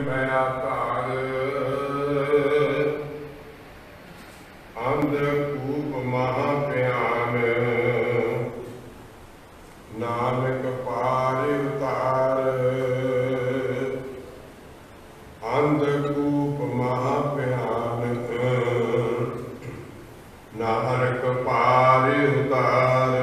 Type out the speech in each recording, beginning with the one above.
भया काल अंधकूप महाभयान नानक पार उतार अंधकूप महाभयानक नानक पार उतार।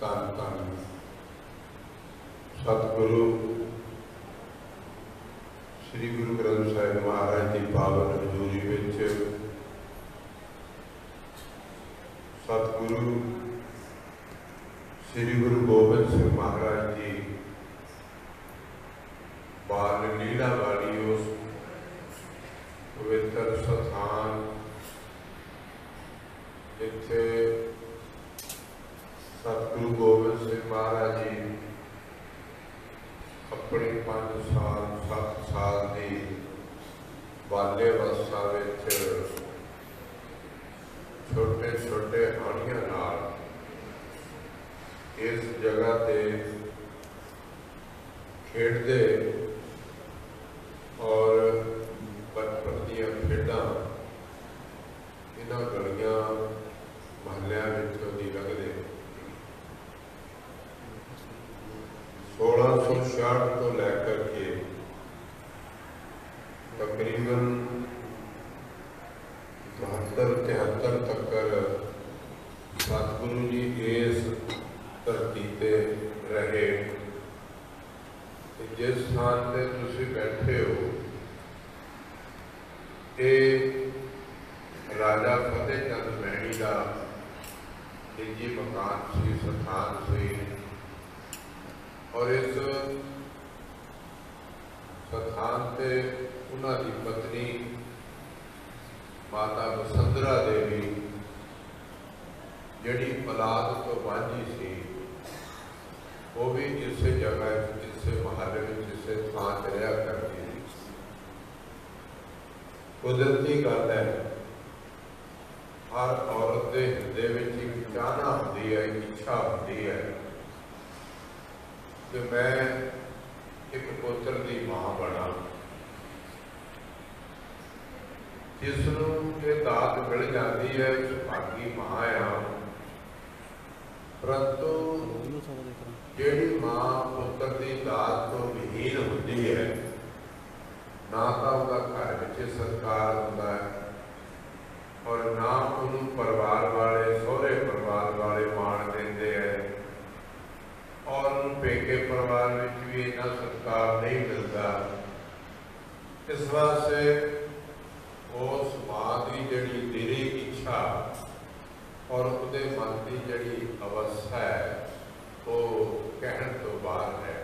ਧੰਨ ਧੰਨ ਸਤਿਗੁਰੂ ਸ੍ਰੀ ਗੁਰੂ ਗ੍ਰੰਥ ਸਾਹਿਬ ਮਹਾਰਾਜ ਦੀ ਪਾਵਨ ਹਜ਼ੂਰੀ ਵਿੱਚ ਸਤਿਗੁਰੂ ਸ੍ਰੀ ਗੁਰੂ ਗੋਬਿੰਦ ਸਿੰਘ ਮਹਾਰਾਜ ਜੀ ਬਾਲ ਲੀਲਾ ਵਾਲੀ ਉਸ ਪਵਿੱਤਰ ਸਥਾਨ ਜਿੱਥੇ सतगुरु गोबिंद सिंह महाराज जी अपनी 5 साल 7 साल की बाले अवस्था छोटे छोटे हानियां नाल इस जगह ते खेडते और बचपन दियां खेडां इन्हां गलियां महलियां विचों दी लंघदे 1666 तो लेकर के तकरीबन 72-73 तक सतगुरु जी इस धरती ते रहे। जिस स्थान से तुसी बैठे हो ये राजा फतेह चंद मैनी का निजी मकान सी स्थान से और इस स्थान से उन्होंने पत्नी माता वसुंधरा देवी जिहड़ी औलाद तो वांझी सी वो भी इस जगह इस महल में इस थान से रहा करती थी। कुदरती गल है हर औरत के हृदय में एक चाहना होती है, एक इच्छा होती है कि मैं एक पुत्र की मां बना जिसनों ये दात मिल जाती है सुभागी मां आ। परंतु जिहड़ी मां पुत्र की दात तो विहीन होती है ना तो उसका घर में संस्कार होता है और ना उन्होंने परिवार वाले सोहरे परिवार वाले मान देते हैं और पेके परिवार में भी इतना संस्कार नहीं मिलता। इस वास्ते उस मां की जड़ी दिली इच्छा और उसके मन की जड़ी अवस्था है वो कहने तो बाहर है।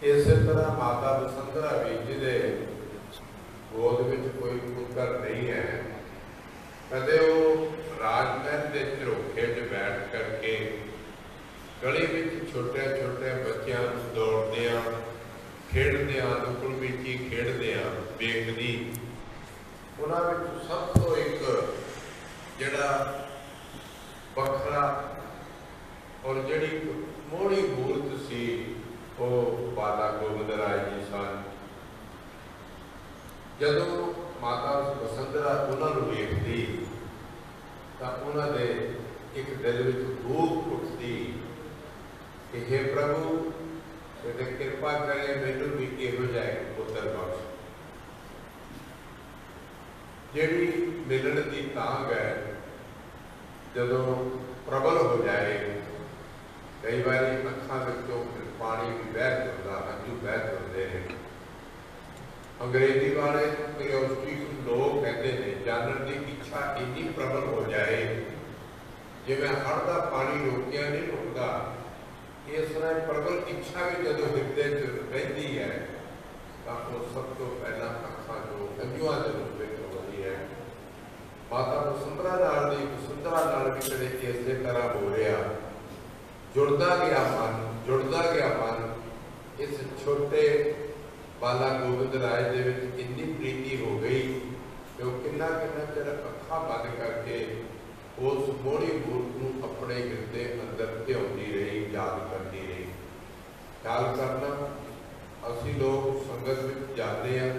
इस तरह माता वसुंधरा भी जिहदे गोद में कोई पुत्र नहीं है कदे वो राजमहल के झरोखे च बैठ करके गली में छोटे छोटे बच्चों दौड़दे खेडदे नुकड़ मिट्टी खेडदे वेखदी उन्होंने सब तो एक जड़ा बखरा और जड़ी मोहनी मूर्त सी वो बाला गोबिंद राय जी सन। जदों माता वसुंधरा उन्होंने वेखदी तो उन्होंने एक दिल में भूख उठती कि हे प्रभु यदि कृपा करें मैनू भी इहो जिहा एक पुत्र बख्श। जिहड़ी मिलण की तांग है जदों प्रबल हो जाए कई बार अखां विचों पानी भी बह तुरदा हंझू बह तुरदे हैं। अंग्रेजी वाले क्यूरियोसिटी लोग कहते हैं जानने की इच्छा इतनी प्रबल हो जाए जिवें हड़ का पानी रोकिया नहीं रुकता इस तरह प्रबल इच्छा भी जो हृदय रही है तो सब तो पहला अखा जो हंझुआ के रूप में होती है। माता वसुंधरा भी कदे इस तरह हो रहा जुड़ता गया मन इस छोटे बाला गोबिंद राय दे विच इन्नी प्रीति हो गई ਤੇ ਉਹ ਕਿੰਨਾ ਕਿੰਨਾ ਚਿਰ ਅੱਖਾਂ ਬੰਦ ਕਰਕੇ ਉਸ ਮੋਹਣੀ ਮੂਰਤ ਨੂੰ ਆਪਣੇ ਹਿਰਦੇ ਅੰਦਰ ਧਿਆਉਂਦੀ ਰਹੀ, ਯਾਦ ਕਰਦੀ ਰਹੀ। ਖਿਆਲ ਕਰਨਾ, ਅਸੀਂ ਲੋਕ ਸੰਗਤ ਵਿੱਚ ਜਾਂਦੇ ਹਾਂ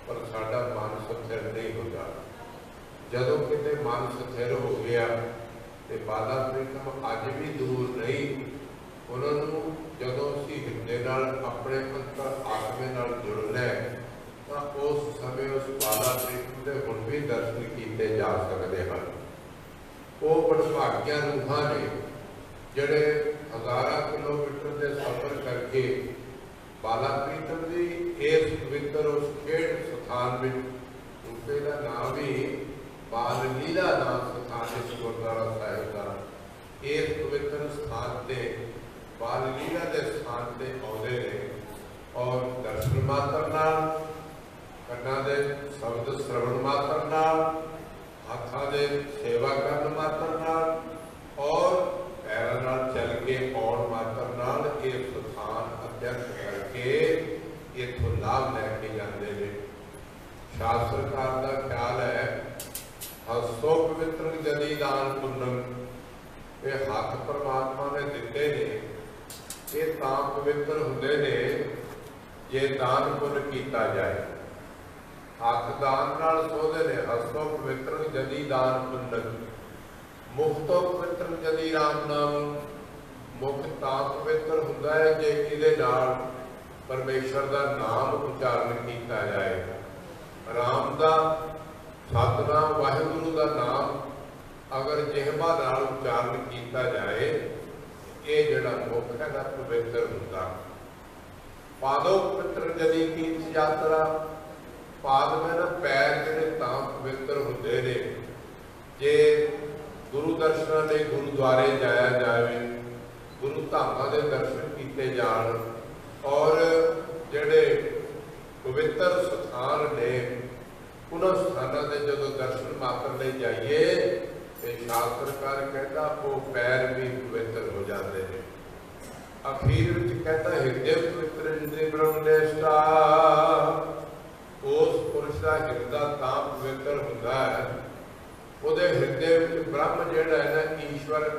ਪਰ ਸਾਡਾ ਮਨ ਸਥਿਰ ਨਹੀਂ ਹੁੰਦਾ। ਜਦੋਂ ਕਿਤੇ ਮਨ ਸਥਿਰ ਹੋ ਗਿਆ ਤੇ ਬਾਲਾ ਪ੍ਰੀਤਮ ਅੱਜ ਵੀ ਦੂਰ ਨਹੀਂ। ਉਹਨਾਂ ਨੂੰ ਜਦੋਂ ਅਸੀਂ ਹਿਰਦੇ ਨਾਲ ਆਪਣੇ ਅੰਤਰ ਆਤਮੇ ਨਾਲ ਜੁੜਨਾ ਤਾਂ ਉਸ ਸਮੇਂ ਉਸ ਬਾਲਾ ਪ੍ਰੀਤਮ ਦੇ ਹੁਣ ਵੀ ਦਰਸ਼ਨ ਕੀਤੇ ਜਾ ਸਕਦੇ ਹਨ। ਉਹ ਬੜਭਾਗੀਆਂ ਰੂਹਾਂ ਨੇ ਜਿਹੜੇ ਹਜ਼ਾਰਾਂ ਕਿਲੋਮੀਟਰ ਦੇ ਸਫ਼ਰ ਕਰਕੇ ਬਾਲਾ ਪ੍ਰੀਤਮ ਦੀ ਇਸ ਪਵਿੱਤਰ ਉਸ ਖੇਡ ਸਥਾਨ ਵਿੱਚ, ਉਸਦੇ ਦਾ ਨਾਮ ਵੀ ਬਾਲ ਲੀਲਾ ਦਾ ਸਥਾਨ ਇਸ ਗੁਰਦੁਆਰਾ ਸਾਹਿਬ ਦਾ, ਇਸ ਪਵਿੱਤਰ ਸਥਾਨ ਤੇ ਬਾਲ ਲੀਲਾ ਦੇ ਸਥਾਨ ਤੇ ਆਉਂਦੇ ਨੇ ਔਰ ਦਰਸ਼ਨ ਮਾਤਰ ਨਾਲ, ਕੰਨਾਂ ਦੇ ਸ਼ਬਦ ਸ਼ਰਵਣ ਮਾਤਰ ਨਾਲ, ਹੱਥਾਂ ਦੇ ਸੇਵਾ ਕਰਨ ਮਾਤਰ ਨਾਲ ਔਰ ਪੈਰਾਂ ਨਾਲ ਚੱਲ ਕੇ ਆਉਣ ਮਾਤਰ ਨਾਲ ਇਹ ਸਥਾਨ ਅਧਿਐਨ ਕਰਕੇ ਇੱਥੋਂ ਲਾਭ ਲੈ ਕੇ ਜਾਂਦੇ ਨੇ। ਸ਼ਾਸਤਰਕਾਰ ਦਾ ਖਿਆਲ ਹੈ, ਹਸਤੋ ਪਵਿੱਤਰ ਜਦੀ ਦਾਨ ਪੁੰਨਮ, ਇਹ ਹੱਥ ਪਰਮਾਤਮਾ ਨੇ ਦਿੱਤੇ ਨੇ, ਇਹ ਤਾਂ ਪਵਿੱਤਰ ਹੁੰਦੇ ਨੇ ਜੇ ਦਾਨ ਪੁੰਨ ਕੀਤਾ ਜਾਏ। ਹੱਥ ਦਾਨ ਨਾਲ ਸੋਧੇ ਨੇ। ਹਸਤੋ ਪਵਿੱਤਰ ਜਦੀ ਦਾਨ ਪੁੰਨਮ, ਮੁਖਤੋਂ ਪਵਿੱਤਰ ਜਦੀ ਰਾਮ ਨਾਮ, ਮੁਖ ਤਾਂ ਪਵਿੱਤਰ ਹੁੰਦਾ ਹੈ ਜੇ ਇਹਦੇ ਨਾਲ ਪਰਮੇਸ਼ਰ ਦਾ ਨਾਮ ਉਚਾਰਨ ਕੀਤਾ ਜਾਏ। ਰਾਮ ਦਾ, ਸਤਿਨਾਮ ਵਾਹਿਗੁਰੂ ਦਾ ਨਾਮ ਅਗਰ ਜਿਹਬਾ ਨਾਲ ਉਚਾਰਨ ਕੀਤਾ ਜਾਏ, ਇਹ ਜਿਹੜਾ ਮੁਖ ਹੈਗਾ ਪਵਿੱਤਰ ਹੁੰਦਾ। ਪਾਦੋ ਪਵਿੱਤਰ ਜਦੀ ਕੀਰਤ ਯਾਤਰਾ, ਪਾਦ में ना पैर ਜਿਹੜੇ ਤਾਂ ਪਵਿੱਤਰ ਹੁੰਦੇ ਨੇ ਜੇ ਗੁਰੂ ਦਰਸ਼ਨਾਂ ਲਈ ਗੁਰਦੁਆਰੇ ਜਾਇਆ ਜਾਵੇ, ਗੁਰੂ ਧਾਮਾਂ ਦੇ ਦਰਸ਼ਨ ਕੀਤੇ ਜਾਣ ਔਰ ਜਿਹੜੇ ਪਵਿੱਤਰ ਸਥਾਨ ਨੇ ਉਹਨਾਂ ਸਥਾਨਾਂ ਦੇ ਜਦੋਂ ਦਰਸ਼ਨ ਮਾਤਰ ਲਈ ਜਾਈਏ ਤੇ ਸ਼ਾਸਤਰਕਾਰ ਕਹਿੰਦਾ ਉਹ ਪੈਰ ਵੀ ਪਵਿੱਤਰ ਹੋ ਜਾਂਦੇ ਨੇ। ਅਖੀਰ ਵਿੱਚ ਕਹਿੰਦਾ ਹਿਰਦੇ ਪਵਿੱਤਰ ਜਿੰਦੇ ਬ੍ਰਹਮ ਨਿਸ਼ਠਾ, ਉਸ ਪੁਰਸ਼ ਦਾ ਹਿਰਦਾ ਤਾਂ ਪਵਿੱਤਰ ਹੁੰਦਾ ਹੈ, ਉਹਦੇ ਹਿਰਦੇ ਵਿੱਚ ਬ੍ਰਹਮ ਜਿਹੜਾ ਹੈ ਨਾ ਈਸ਼ਵਰ,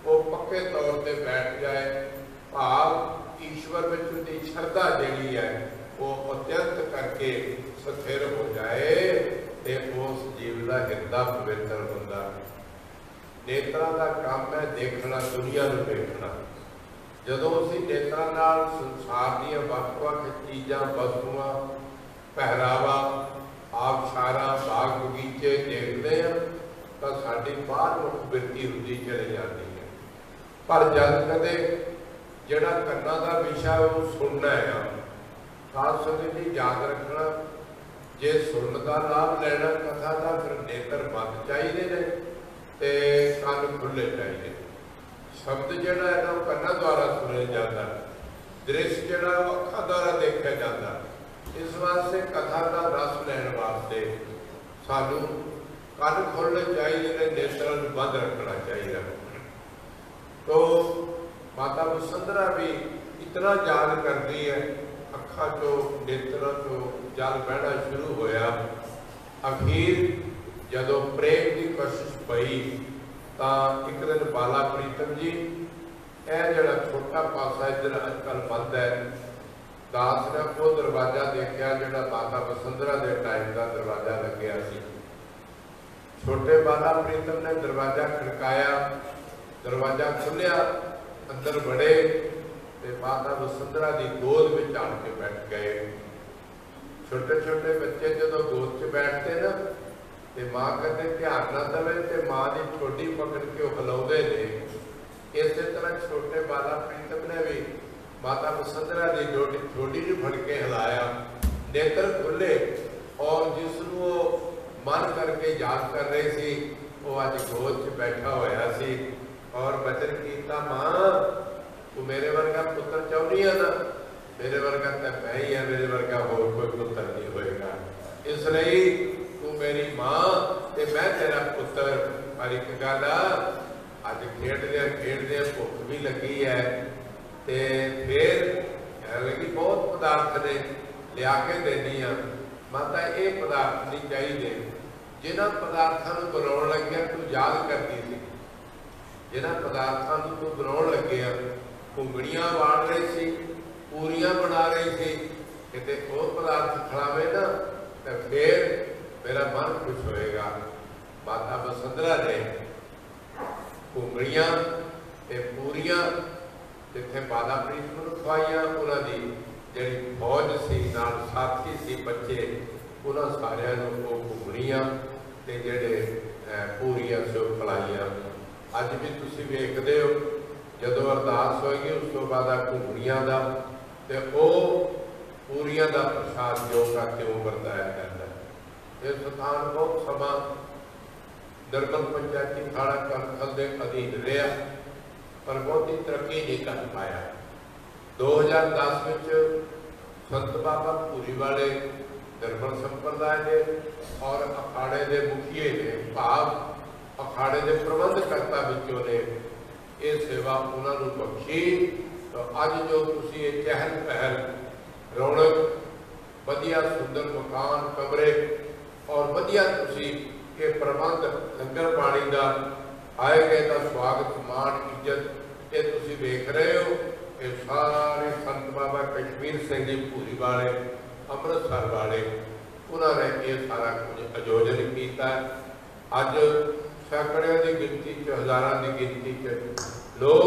ਉਹ ਪੱਕੇ ਤੌਰ ਤੇ ਬੈਠ ਜਾਏ। ਭਾਵ ਈਸ਼ਵਰ ਵਿੱਚ ਉਹਦੀ ਸ਼ਰਧਾ ਜਿਹੜੀ ਹੈ ਉਹ ਅਤਿਅੰਤ ਕਰਕੇ ਸਥਿਰ ਹੋ ਜਾਏ ਤੇ ਉਸ ਜੀਵ ਦਾ ਹਿਰਦਾ ਪਵਿੱਤਰ ਹੁੰਦਾ। ਨੇਤਰਾਂ ਦਾ ਕੰਮ ਹੈ ਦੇਖਣਾ, ਦੁਨੀਆ ਨੂੰ ਦੇਖਣਾ। ਜਦੋਂ ਅਸੀਂ ਨੇਤਰਾਂ ਨਾਲ ਸੰਸਾਰ ਦੀਆਂ ਵੱਖ-ਵੱਖ ਚੀਜ਼ਾਂ, ਵਸਤੂਆਂ, ਪਹਿਰਾਵਾ, ਆਬਸ਼ਾਰਾਂ, ਬਾਗ ਬਗੀਚੇ ਦੇਖਦੇ ਹਾਂ ਤਾਂ ਸਾਡੀ ਬਾਹਰ ਮੁੱਖ ਬਿਰਤੀ ਹੁੰਦੀ ਚਲੀ ਜਾਂਦੀ ਹੈ। ਪਰ ਜਦ ਕਦੇ ਜਿਹੜਾ ਕੰਨਾਂ ਦਾ ਵਿਸ਼ਾ ਉਹ ਸੁਣਨਾ ਹੈ, ਖਾਸ ਸੰਗਤ ਜੀ ਯਾਦ ਰੱਖਣਾ, ਜੇ ਸੁਣਨ ਦਾ ਲਾਭ ਲੈਣਾ ਕਥਾ ਦਾ ਫਿਰ ਨੇਤਰ ਬੰਦ ਚਾਹੀਦੇ ਨੇ ਤੇ ਕੰਨ ਖੁੱਲੇ ਚਾਹੀਦੇ। ਸ਼ਬਦ ਜਿਹੜਾ ਹੈ ਨਾ ਉਹ ਕੰਨਾਂ ਦੁਆਰਾ ਸੁਣਿਆ ਜਾਂਦਾ, ਦ੍ਰਿਸ਼ ਜਿਹੜਾ ਉਹ ਅੱਖਾਂ ਦੁਆਰਾ ਦੇਖਿਆ ਜਾਂਦਾ। ਇਸ ਵਾਸਤੇ ਕਥਾ ਦਾ ਰਸ ਲੈਣ ਵਾਸਤੇ ਸਾਨੂੰ ਕੰਨ ਖੋਲ੍ਹਣੇ ਚਾਹੀਦੇ ਨੇ, ਨੇਤਰਾਂ ਨੂੰ ਬੰਦ ਰੱਖਣਾ ਚਾਹੀਦਾ। ਤੋ ਮਾਤਾ ਵਸੁੰਧਰਾ ਵੀ ਇਤਨਾ ਯਾਦ ਕਰਦੀ ਹੈ, ਅੱਖਾਂ ਚੋਂ ਨੇਤਰਾਂ ਚੋਂ ਜਲ ਵਹਿਣਾ ਸ਼ੁਰੂ ਹੋਇਆ। ਅਖੀਰ ਜਦੋਂ ਪ੍ਰੇਮ ਦੀ ਕੋਸ਼ਿਸ਼ ਪਈ ਤਾਂ ਇੱਕ ਦਿਨ ਬਾਲਾ ਪ੍ਰੀਤਮ ਜੀ, ਇਹ ਜਿਹੜਾ ਛੋਟਾ ਪਾਸਾ ਇੱਧਰ ਅੱਜ ਕੱਲ੍ਹ ਬੰਦ ਹੈ, ਦਾਸ ਨੇ ਉਹ ਦਰਵਾਜ਼ਾ ਦੇਖਿਆ ਜਿਹੜਾ ਮਾਤਾ ਵਸੁੰਧਰਾ ਦੇ ਟਾਈਮ ਦਾ ਦਰਵਾਜ਼ਾ ਲੱਗਿਆ ਸੀ। ਛੋਟੇ ਬਾਲਾ ਪ੍ਰੀਤਮ ਨੇ ਦਰਵਾਜ਼ਾ ਖੜਕਾਇਆ, ਦਰਵਾਜ਼ਾ ਖੁੱਲਿਆ, ਅੰਦਰ ਵੜੇ ਤੇ ਮਾਤਾ ਵਸੁੰਧਰਾ ਦੀ ਗੋਦ ਵਿੱਚ ਆਣ ਕੇ ਬੈਠ ਗਏ। ਛੋਟੇ ਛੋਟੇ ਬੱਚੇ ਜਦੋਂ ਗੋਦ 'ਚ ਬੈਠਦੇ ਨਾ ਤੇ ਮਾਂ ਕਹਿੰਦੇ ਧਿਆਨ ਨਾ ਦੇਵੇ ਤੇ ਮਾਂ ਦੀ ਠੋਡੀ ਪਕੜ ਕੇ ਉਹ ਹਿਲਾਉਂਦੇ ਨੇ। ਇਸੇ ਤਰ੍ਹਾਂ ਛੋਟੇ ਬਾਲਾ ਪ੍ਰੀਤਮ ਨੇ ਵੀ ਮਾਤਾ ਵਸੁੰਧਰਾ ਦੀ ਠੋਡੀ ਨੂੰ ਫੜ ਕੇ ਹਿਲਾਇਆ। ਨੇਤਰ ਖੁੱਲੇ ਔਰ ਜਿਸ ਨੂੰ ਉਹ ਮਨ ਕਰਕੇ ਯਾਦ ਕਰ ਰਹੇ ਸੀ ਉਹ ਅੱਜ ਗੋਦ 'ਚ ਬੈਠਾ ਹੋਇਆ ਸੀ ਔਰ ਬਚਨ ਕੀਤਾ, ਮਾਂ ਤੂੰ ਮੇਰੇ ਵਰਗਾ ਪੁੱਤਰ ਚਾਹੁੰਦੀ ਆ ਨਾ, ਮੇਰੇ ਵਰਗਾ ਤਾਂ ਮੈਂ ਹੀ ਆ, ਮੇਰੇ ਵਰਗਾ ਹੋਰ ਕੋਈ ਪੁੱਤਰ ਨਹੀਂ ਹੋਏਗਾ, ਇਸ ਲਈ ਤੂੰ ਮੇਰੀ ਮਾਂ ਤੇ ਮੈਂ ਤੇਰਾ ਪੁੱਤਰ। ਪਰ ਇੱਕ ਗੱਲ ਆ, ਅੱਜ ਖੇਡਦਿਆਂ ਭੁੱਖ ਵੀ ਲੱਗੀ ਹੈ ਤੇ ਫਿਰ ਕਹਿਣ ਲੱਗੀ ਬਹੁਤ ਪਦਾਰਥ ਨੇ ਲਿਆ ਕੇ ਦੇਣੀ ਆ, माता ये पदार्थ नहीं चाहिए जिन्हों पदार्थों को बनाने लगे तू याद करती थी, जिन्हों पदार्थों को तू बनाने लगे घुंगड़ियां वाड़ रही सी, पूरियां बना रही थी, किते वो पदार्थ खिलावे ना तो फिर मेरा मन खुश होएगा। माता वसुंधरा ने घुंगड़ियां ते पूरियां जिथे माता प्रीत नूं खवाइयां, उन्हां दी जिहड़ी फौज सी नाल साथी सी बच्चे, उन्हां सारियां नूं वो घुंगड़ियां ते जिहड़े पूरियां सो खिलाइयां। अज भी तुसीं वेखदे हो जदों अरदास होएगी उस तो बाद घुंगड़ियां दा ते ओह पूरियां दा प्रसाद जो का त्यों वरताया जाता है। ये स्थान बहुत समा दरबल पंचायती खाड़ा कनखल के अधीन रहा पर बहुती तरक्की नहीं कर पाया। 2010 में संत बाबा भूरी वाले दरबल संप्रदाय के और अखाड़े के मुखिए ने भाव अखाड़े के प्रबंधकर्ता विचों ने ये सेवा उन्होंने बख्शी। तो अज जो तुसी ये चहल पहल रौनक वधिया सुंदर मकान कमरे और वधिया तुसी ये प्रबंध लंगर पानी का आए गए का स्वागत मान इज्जत ये तुसी वेख रहे हो, ये सारे संत बाबा कश्मीर सिंह जी भूरी वाले अमृतसर वाले उन्होंने ये सारा कुछ आयोजन किया। अज सैकड़ों की गिनती हज़ारों की गिनती लोग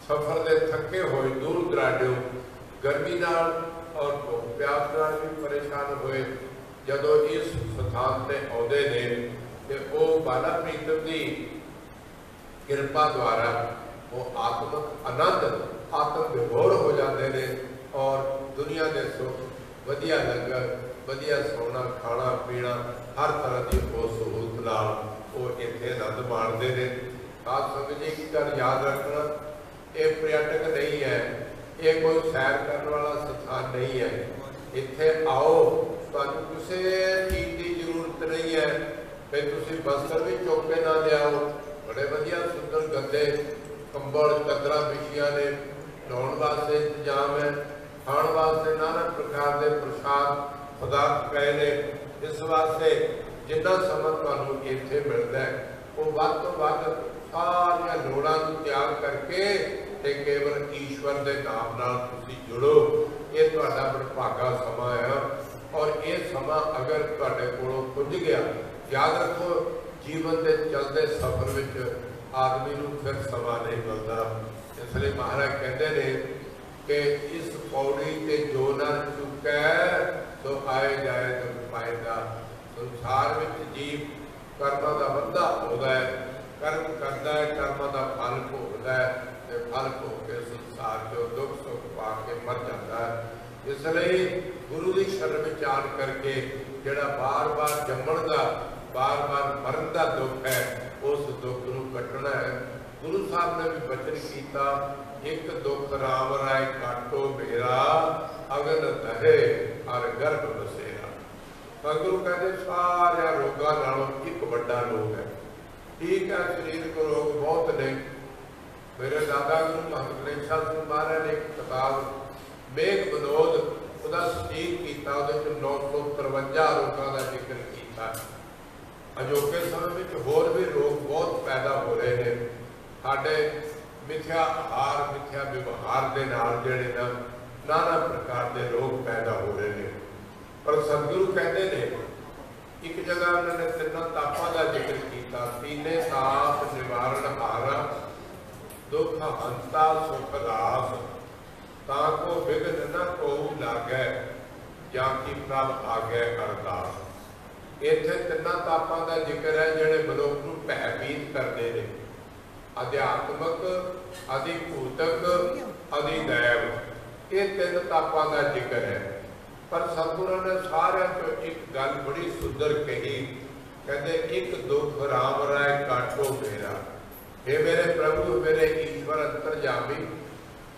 सफर के थके हुए दूर दराजों गर्मी नाल और भुख प्यास नाल भी परेशान हुए जदों इस स्थान से आते हैं तो वो बाला प्रीतम की कृपा द्वारा वो आत्मक आनंद आत्म विभोर हो जाते हैं और दुनिया के सुख वधिया लंगर वधिया सोना खाना पीना हर तरह की वो सहूलत नाल वो इत्थे आनंद माणते हैं। खास संगत जी की गल याद रखना, ये पर्यटक नहीं है, ये कोई सैर करने वाला स्थान नहीं है। इत्थे आओ तुहानूं किसी चीज़ की जरूरत नहीं है कि तुसीं बस्तर भी चुक के ना लियाओ। बड़े वधिया सुंदर गद्दे कंबल चादरां विछियां ने, नहाउण वास्ते इंतजाम है, खाण वास्ते नाना प्रकार के प्रसाद पदार्थ पे ने। इस वास्ते जिन्ना समा तुहानूं इत्थे मिलदा है वो वध तो वध सारियां लोड़ां नूं त्याग करके ते केवल ईश्वर के नाम नाल तुसीं जुड़ो। ये तुहाडा बड़भागा समा है और ये समा अगर तुहाडे कोलों पुज गया, याद रखो जीवन के चलते सफर विच आदमी नूं फिर समा नहीं मिलता। इसलिए महाराज कहते हैं कि इस पौड़ी ते जो ना चुकै तो आए जाए तो पाएगा। संसार में जीव कर्मां दा बंधा होता है, कर्म करता है, कर्मां दा फल भोगदा है, फल भोग के संसार जो दुख सुख पा के मर जाता है। इसलिए गुरु की शरण में आन करके जिहड़ा बार बार जम्मण का बार बार मरण का दुख है उस दुख को कटना है। गुरु साहब ने भी वचन किया, एक दुख राम राय काटो मेरा अगन दहे हर गर्भ बसेरा। गुरु कहते सारे रोगों नालों एक बड़ा रोग है। ठीक है, शरीर को रोग बहुत ने। मेरे दादा गुरु महंत गणेशा सिंह महाराज ने एक किताब मेघ विनोद उसका सटीक किया, 953 रोगों का जिक्र किया। अजोके समय में होर भी रोग बहुत पैदा हो रहे हैं। साढ़े मिथ्या आहार मिथ्या व्यवहार के नाल जिहड़े ना नाना प्रकार के रोग पैदा हो रहे हैं। पर सतगुरु कहते हैं एक जगह उन्होंने तिनों तापों का जिक्र किया, तीने ताप निवारण हारा दुख हंता सुख रास ताको विघ्न न को लागै जाकी प्रभ आगे अरदास। इत्थे तिन्ना तापां का जिक्र है जिहड़े मनुख नूं भयभीत करते हैं, अध्यात्मक अधिभूतक अधिदैव। ये तीन तापां का जिक्र है। पर सतगुरु ने सारे चो एक गल बड़ी सुंदर कही, कहते एक दुख राम राय काटो मेरा। हे मेरे प्रभु मेरे ईश्वर अंतरजामी,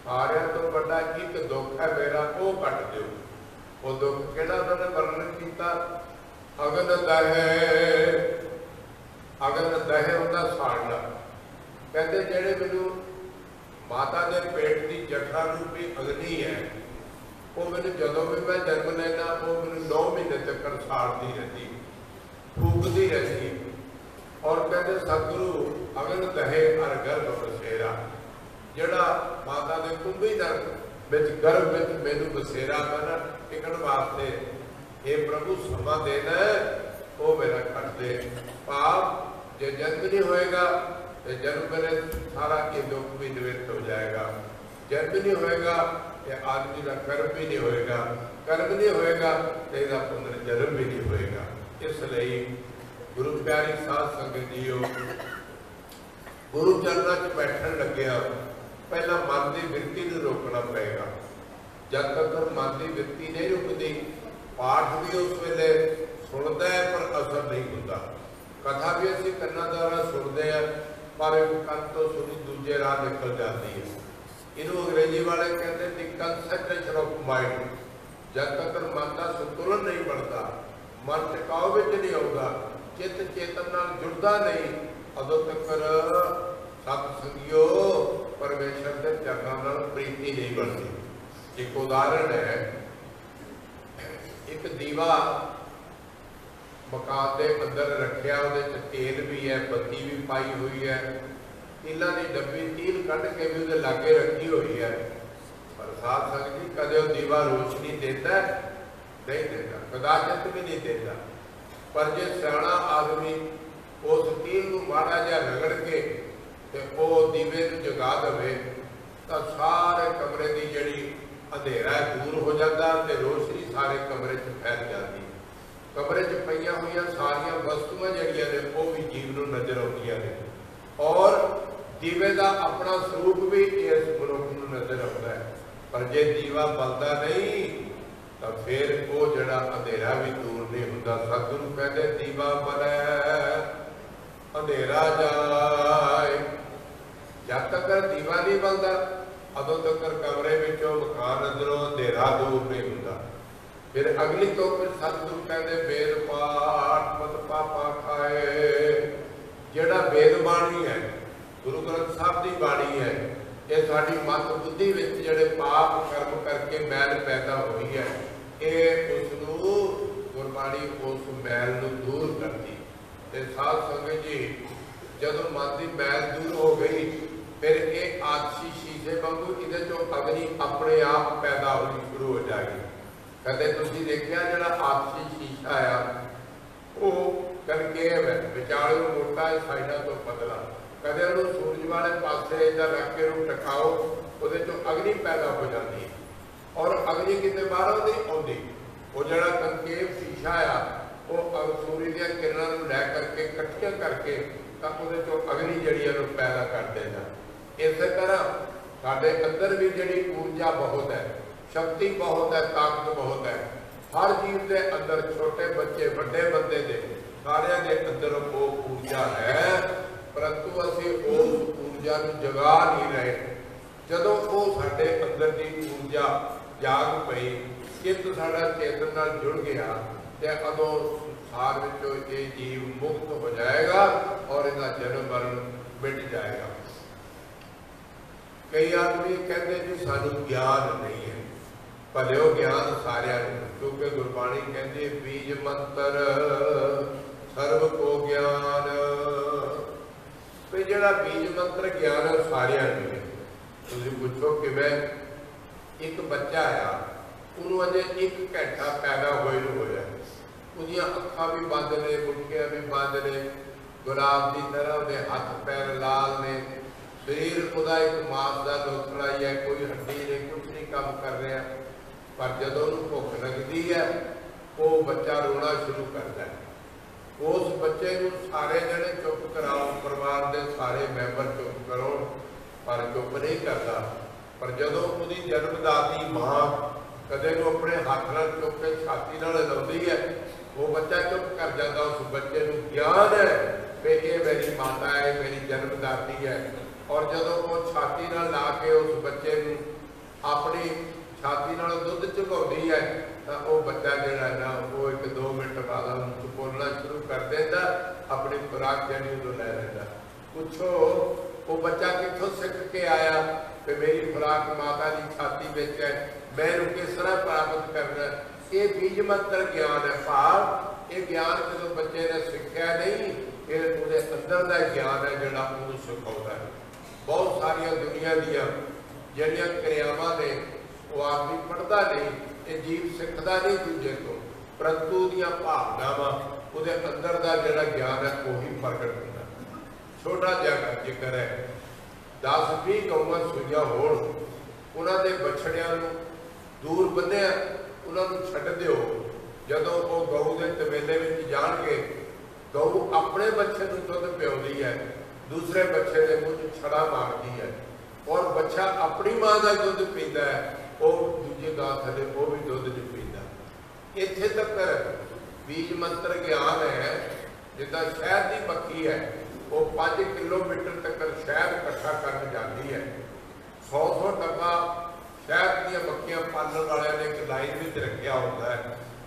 सारे तो बड़ा एक दुख है मेरा, वो कट दो। वो दुख केड़ा उन्होंने वर्णन किया, अगन दहे। अगन दहे होंदा साड़ना। कहते जेड़े मैनू माता के पेट की जठरा रूपी अग्नि है वो मैंने जदों भी मैं जन्म लेना वो मैंने 9 महीने तक साड़ती रहती, फूकती रहती। और कहते सतगुरु अगन दहे अर गर्भ बसेरा, जड़ा माता ने कुंभी दर विच गर्भ विच मैनू बसेरा करना टिकण वास्ते हे प्रभु समा देना वो मेरा कर दे। पाप जे जन्म नहीं होएगा तो जन्म मेरे सारा ये दुख भी निवृत्त हो जाएगा। जन्म नहीं होएगा ये आदमी का कर्म भी नहीं होएगा, कर्म नहीं होएगा तो इसका पुनर्जन्म भी नहीं होएगा। इसलिए गुरु प्यारी साध संगत जीओ, गुरु चरणों च बैठन लग्या पहला मन की वृत्ति को रोकना पड़ेगा। जब तक मन की वृत्ति नहीं रुकती पाठ भी उस वेले सुनता है पर असर नहीं होता। कथा भी असी कन्ना द्वारा सुनते हैं पर कंन तो सुनी दूजे राह निकल जाती है। इनू अंग्रेजी वाले कहते हैं कंसंट्रेशन ऑफ माइंड। जब तक मन का संतुलन नहीं बनता, मन टिकाव विच नहीं आता, चित्त चेतन नाल जुड़ता नहीं, उदों तक सत संगियो परमेश्वर के चरणों नाल प्रीति नहीं बनती। एक उदाहरण है, एक दीवा मकान के अंदर रखिया, उहदे तेल भी है, बत्ती भी पाई हुई है, तिलों की डब्बी तील कढ़ के भी उहदे लागे रखी हुई है। पर साध संगत जी कदे वो दीवा रोशनी देता नहीं देता, कदाचित भी नहीं देता। पर जे सियाणा आदमी उस तील को माड़ा जिहा रगड़ के ते वो दीवे को जगा दे तो सारे कमरे की जिहड़ी अंधेरा दूर हो जाता ते रोशनी सारे कमरे च फैल जाती। कमरे च पईयां होईयां सारियां वस्तुआं जिहड़ियां ने वो भी जीव नूं नज़र आउंदियां ने और दीवे का अपना स्वरूप भी इस मनुख नूं नज़र आता है। पर जे दीवा बलदा नहीं तो फिर वो जिहड़ा अंधेरा भी दूर नहीं हुंदा। सतगुरु कहते दीवा बलै अंधेरा जाए। जब तक दीवा नहीं बलदा उदों तक कमरे विचों मकान अंदरों अंधेरा दूर नहीं हुंदा। फिर अगली तो फिर सतगुरु कहते वेद पाठ मत पापा खाए। जिहड़ा वेद बाणी है, गुरु ग्रंथ साहब की बाणी है, ये साडी मत बुद्धि विच जिहड़े पाप कर्म करके मैल पैदा हुई है, ये उसनूं गुरबाणी उस मैल नूं दूर करती। ते साध संगत जी जदों मन की मैल दूर हो गई फिर ये आदसी शीशे वांगू इहदे चों अग्नि अपने आप पैदा होनी शुरू हो जाएगी। कदे तुसीं देखिया जिहड़ा आदसी शीशा आ वो कनकेव है, विचाले मोटा है, साइडा तो पतला। कदे उहनूं सूरज वाले पासे इधर रख के उहनूं टकाओ, उहदे चों अग्नि पैदा हो जाती है और अग्नि किते बाहरों नहीं आउंदी। वो जिहड़ा कनकेव शीशा आ वो सूरज दी किरणां नूं लै करके इकट्ठियां करके तां उहदे चों अग्नि जिहड़ी है पैदा कर देना। इस तरह साडे अंदर भी जिहड़ी ऊर्जा बहुत है, शक्ति बहुत है, ताकत बहुत है। हर जीव के अंदर छोटे बच्चे बड़े बंदे दे सारिਆਂ ਦੇ अंदर वो ऊर्जा है, परंतु असीं उस ऊर्जा नूं जगा नहीं रहे। जदों वो साडे अंदर की ऊर्जा जाग पई, चित्त साडा चेतन नाल जुड़ गया ते उदों संसार विचों ये जीव मुक्त हो जाएगा और इसका जन्म मरण मिट जाएगा। कई आदमी कहते जी सानू ज्ञान नहीं है, भलिओ ज्ञान सारिਆਂ ਨੂੰ, क्योंकि गुरबाणी कहती बीज मंत्र सर्व को ज्ञान। तो जिहड़ा बीज मंत्र ज्ञान है सारिਆਂ ਨੂੰ है। तुसीं पुछो किवें एक बच्चा आ उन्होंने अजे 1 घंटा पैदा होए नूं होया, उहदियां अखां भी बंद ने, मुठियां भी बंद ने, गुलाब की तरह उहदे हथ पैर लाल ने, शरीर उहदा एक मांस का लोथड़ा ही है, कोई हड्डी नहीं, कुछ नहीं काम कर रहा। पर जदों उहनूं भुख लगती है वो बच्चा रोना शुरू करता है। उस बच्चे को सारे जने चुप कराओ, परिवार के सारे मैंबर चुप करो, पर चुप नहीं करता। पर जदों उसकी जन्मदाती मां कदे नूं अपने हाथ नाल चुक के छाती नाल हिलाउंदी है, वो बच्चा चुप कर जाता। उस बच्चे को ज्ञान है कि ये मेरी माता है, मेरी जन्मदाती है। और जदों वो छाती नाल ला के उस बच्चे को अपनी छाती नाल दुध चुकाउंदी है तो वह बच्चा जिहड़ा ना वो 1-2 मिनट बाद बोलना शुरू कर देता, अपनी खुराक जिहड़ी उदों लै लैंदा। पुछो वो बच्चा कित्थों सीख के आया, कि मेरी खुराक माता की छाती में है, मैं इन्हू किस तरह प्राप्त करना। ये बीज मंत्र ज्ञान है। भाव ये ज्ञान जो बच्चे ने सीखा नहीं, ये उसके अंदर का ज्ञान है जोड़ा उन्होंने सिखाता है। बहुत सारिया दुनिया दियाँ जड़ियाँ क्रियावां ने वो आदमी पढ़ता नहीं, ये जीव सीखता नहीं दूजे को, परंतु उदियां भावनावां उहदे अंदर का जिहड़ा ज्ञान है वही प्रगट होता। छोटा जिहा जिक्र है, 10-20 गऊआं सूईयां होण, उन्हां दे बछड़ियां नूं दूर बन्निया, उन्होंने छड्ड दिओ। जदों वो गऊ के तबेले में जाणगे, गऊ अपने बच्चे को दुध पिआउंदी है, दूसरे बच्चे के मुँह च छड़ा मारती है, और बच्चा अपनी माँ का दुध पीता है, वो दूजे गां थले वो भी दुध नहीं पीता। इत्थे तक बीज मंत्र ज्ञान है। जिदा शहद की मक्खी है, वो 5 किलोमीटर तक शहद इकट्ठा कर जाती है। 100 डब्बा शहद दी मक्खियां पालन वाले ने एक लाइन में रखा होता है,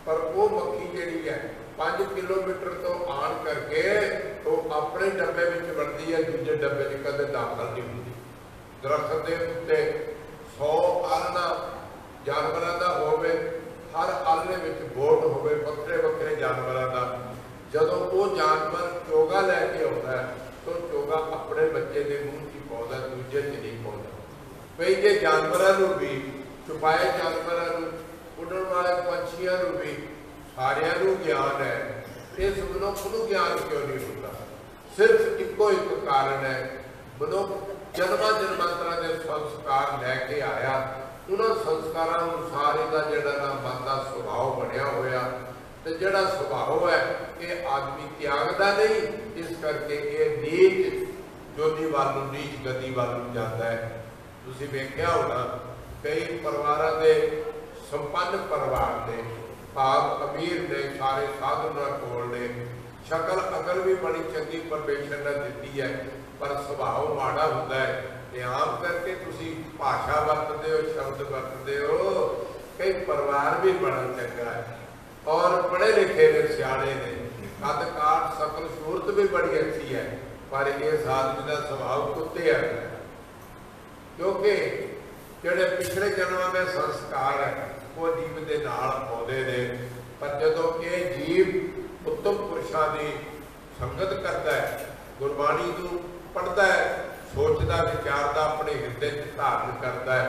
पर वो मक्खी जी है 5 किलोमीटर तो आन करके तो अपने डब्बे में बढ़ती है, दूजे डब्बे में कदे दाखिल नहीं होती। दरख्त के उत्ते 100 आलना जानवरों का होवे, हर आलने में बोट होवे वक्रे वक्रे जानवरों का। जदों वो जानवर चोगा लैके आता है तो चोगा अपने बच्चे के मूँह च पाउंदा, दूजे च नहीं पाउंदा। कई जे जानवरों भी, छुपाए जानवरों, उड़न वाले पंछियों भी, सारिया ज्ञान है, इस मनुख को ज्ञान क्यों नहीं होता? सिर्फ इको एक कारण है, मनुख जन्मा जन्मांतरा के संस्कार लैके आया, उन्होंने संस्कारों अनुसार इसका जोड़ा मन का सुभाव बनया होया, तो जोड़ा सुभाव है ये आदमी त्यागता नहीं, इस करके ये नीच जोनी वालों, नीच गति वालों जाता है। तुसीं वेख्या होना कई परिवार के संपन्न परिवार ने, भाग अमीर ने, सारे साधुना कोल ने, शक्ल अकल भी बड़ी चंगी परमेश्वर ने दी है, पर सुभाव माड़ा होता है। आम करके तुसी भाषा वरतते हो, शब्द वरतते हो, कई परिवार भी बड़ा चंगा है और पढ़े लिखे ने, सियाणे ने, कद काठ सकल सूरत भी बड़ी अच्छी है, पर इस आदमी का स्वभाव कुत्ते है। क्योंकि जोड़े पिछले जन्मों में संस्कार है वो जीव के नाल आउंदे ने, पर जदों ये जीव उत्तम पुरुषों की संगत करता है, गुरबाणी को पढ़ता है, सोचता विचारता, अपने हिरदे धारण करता है,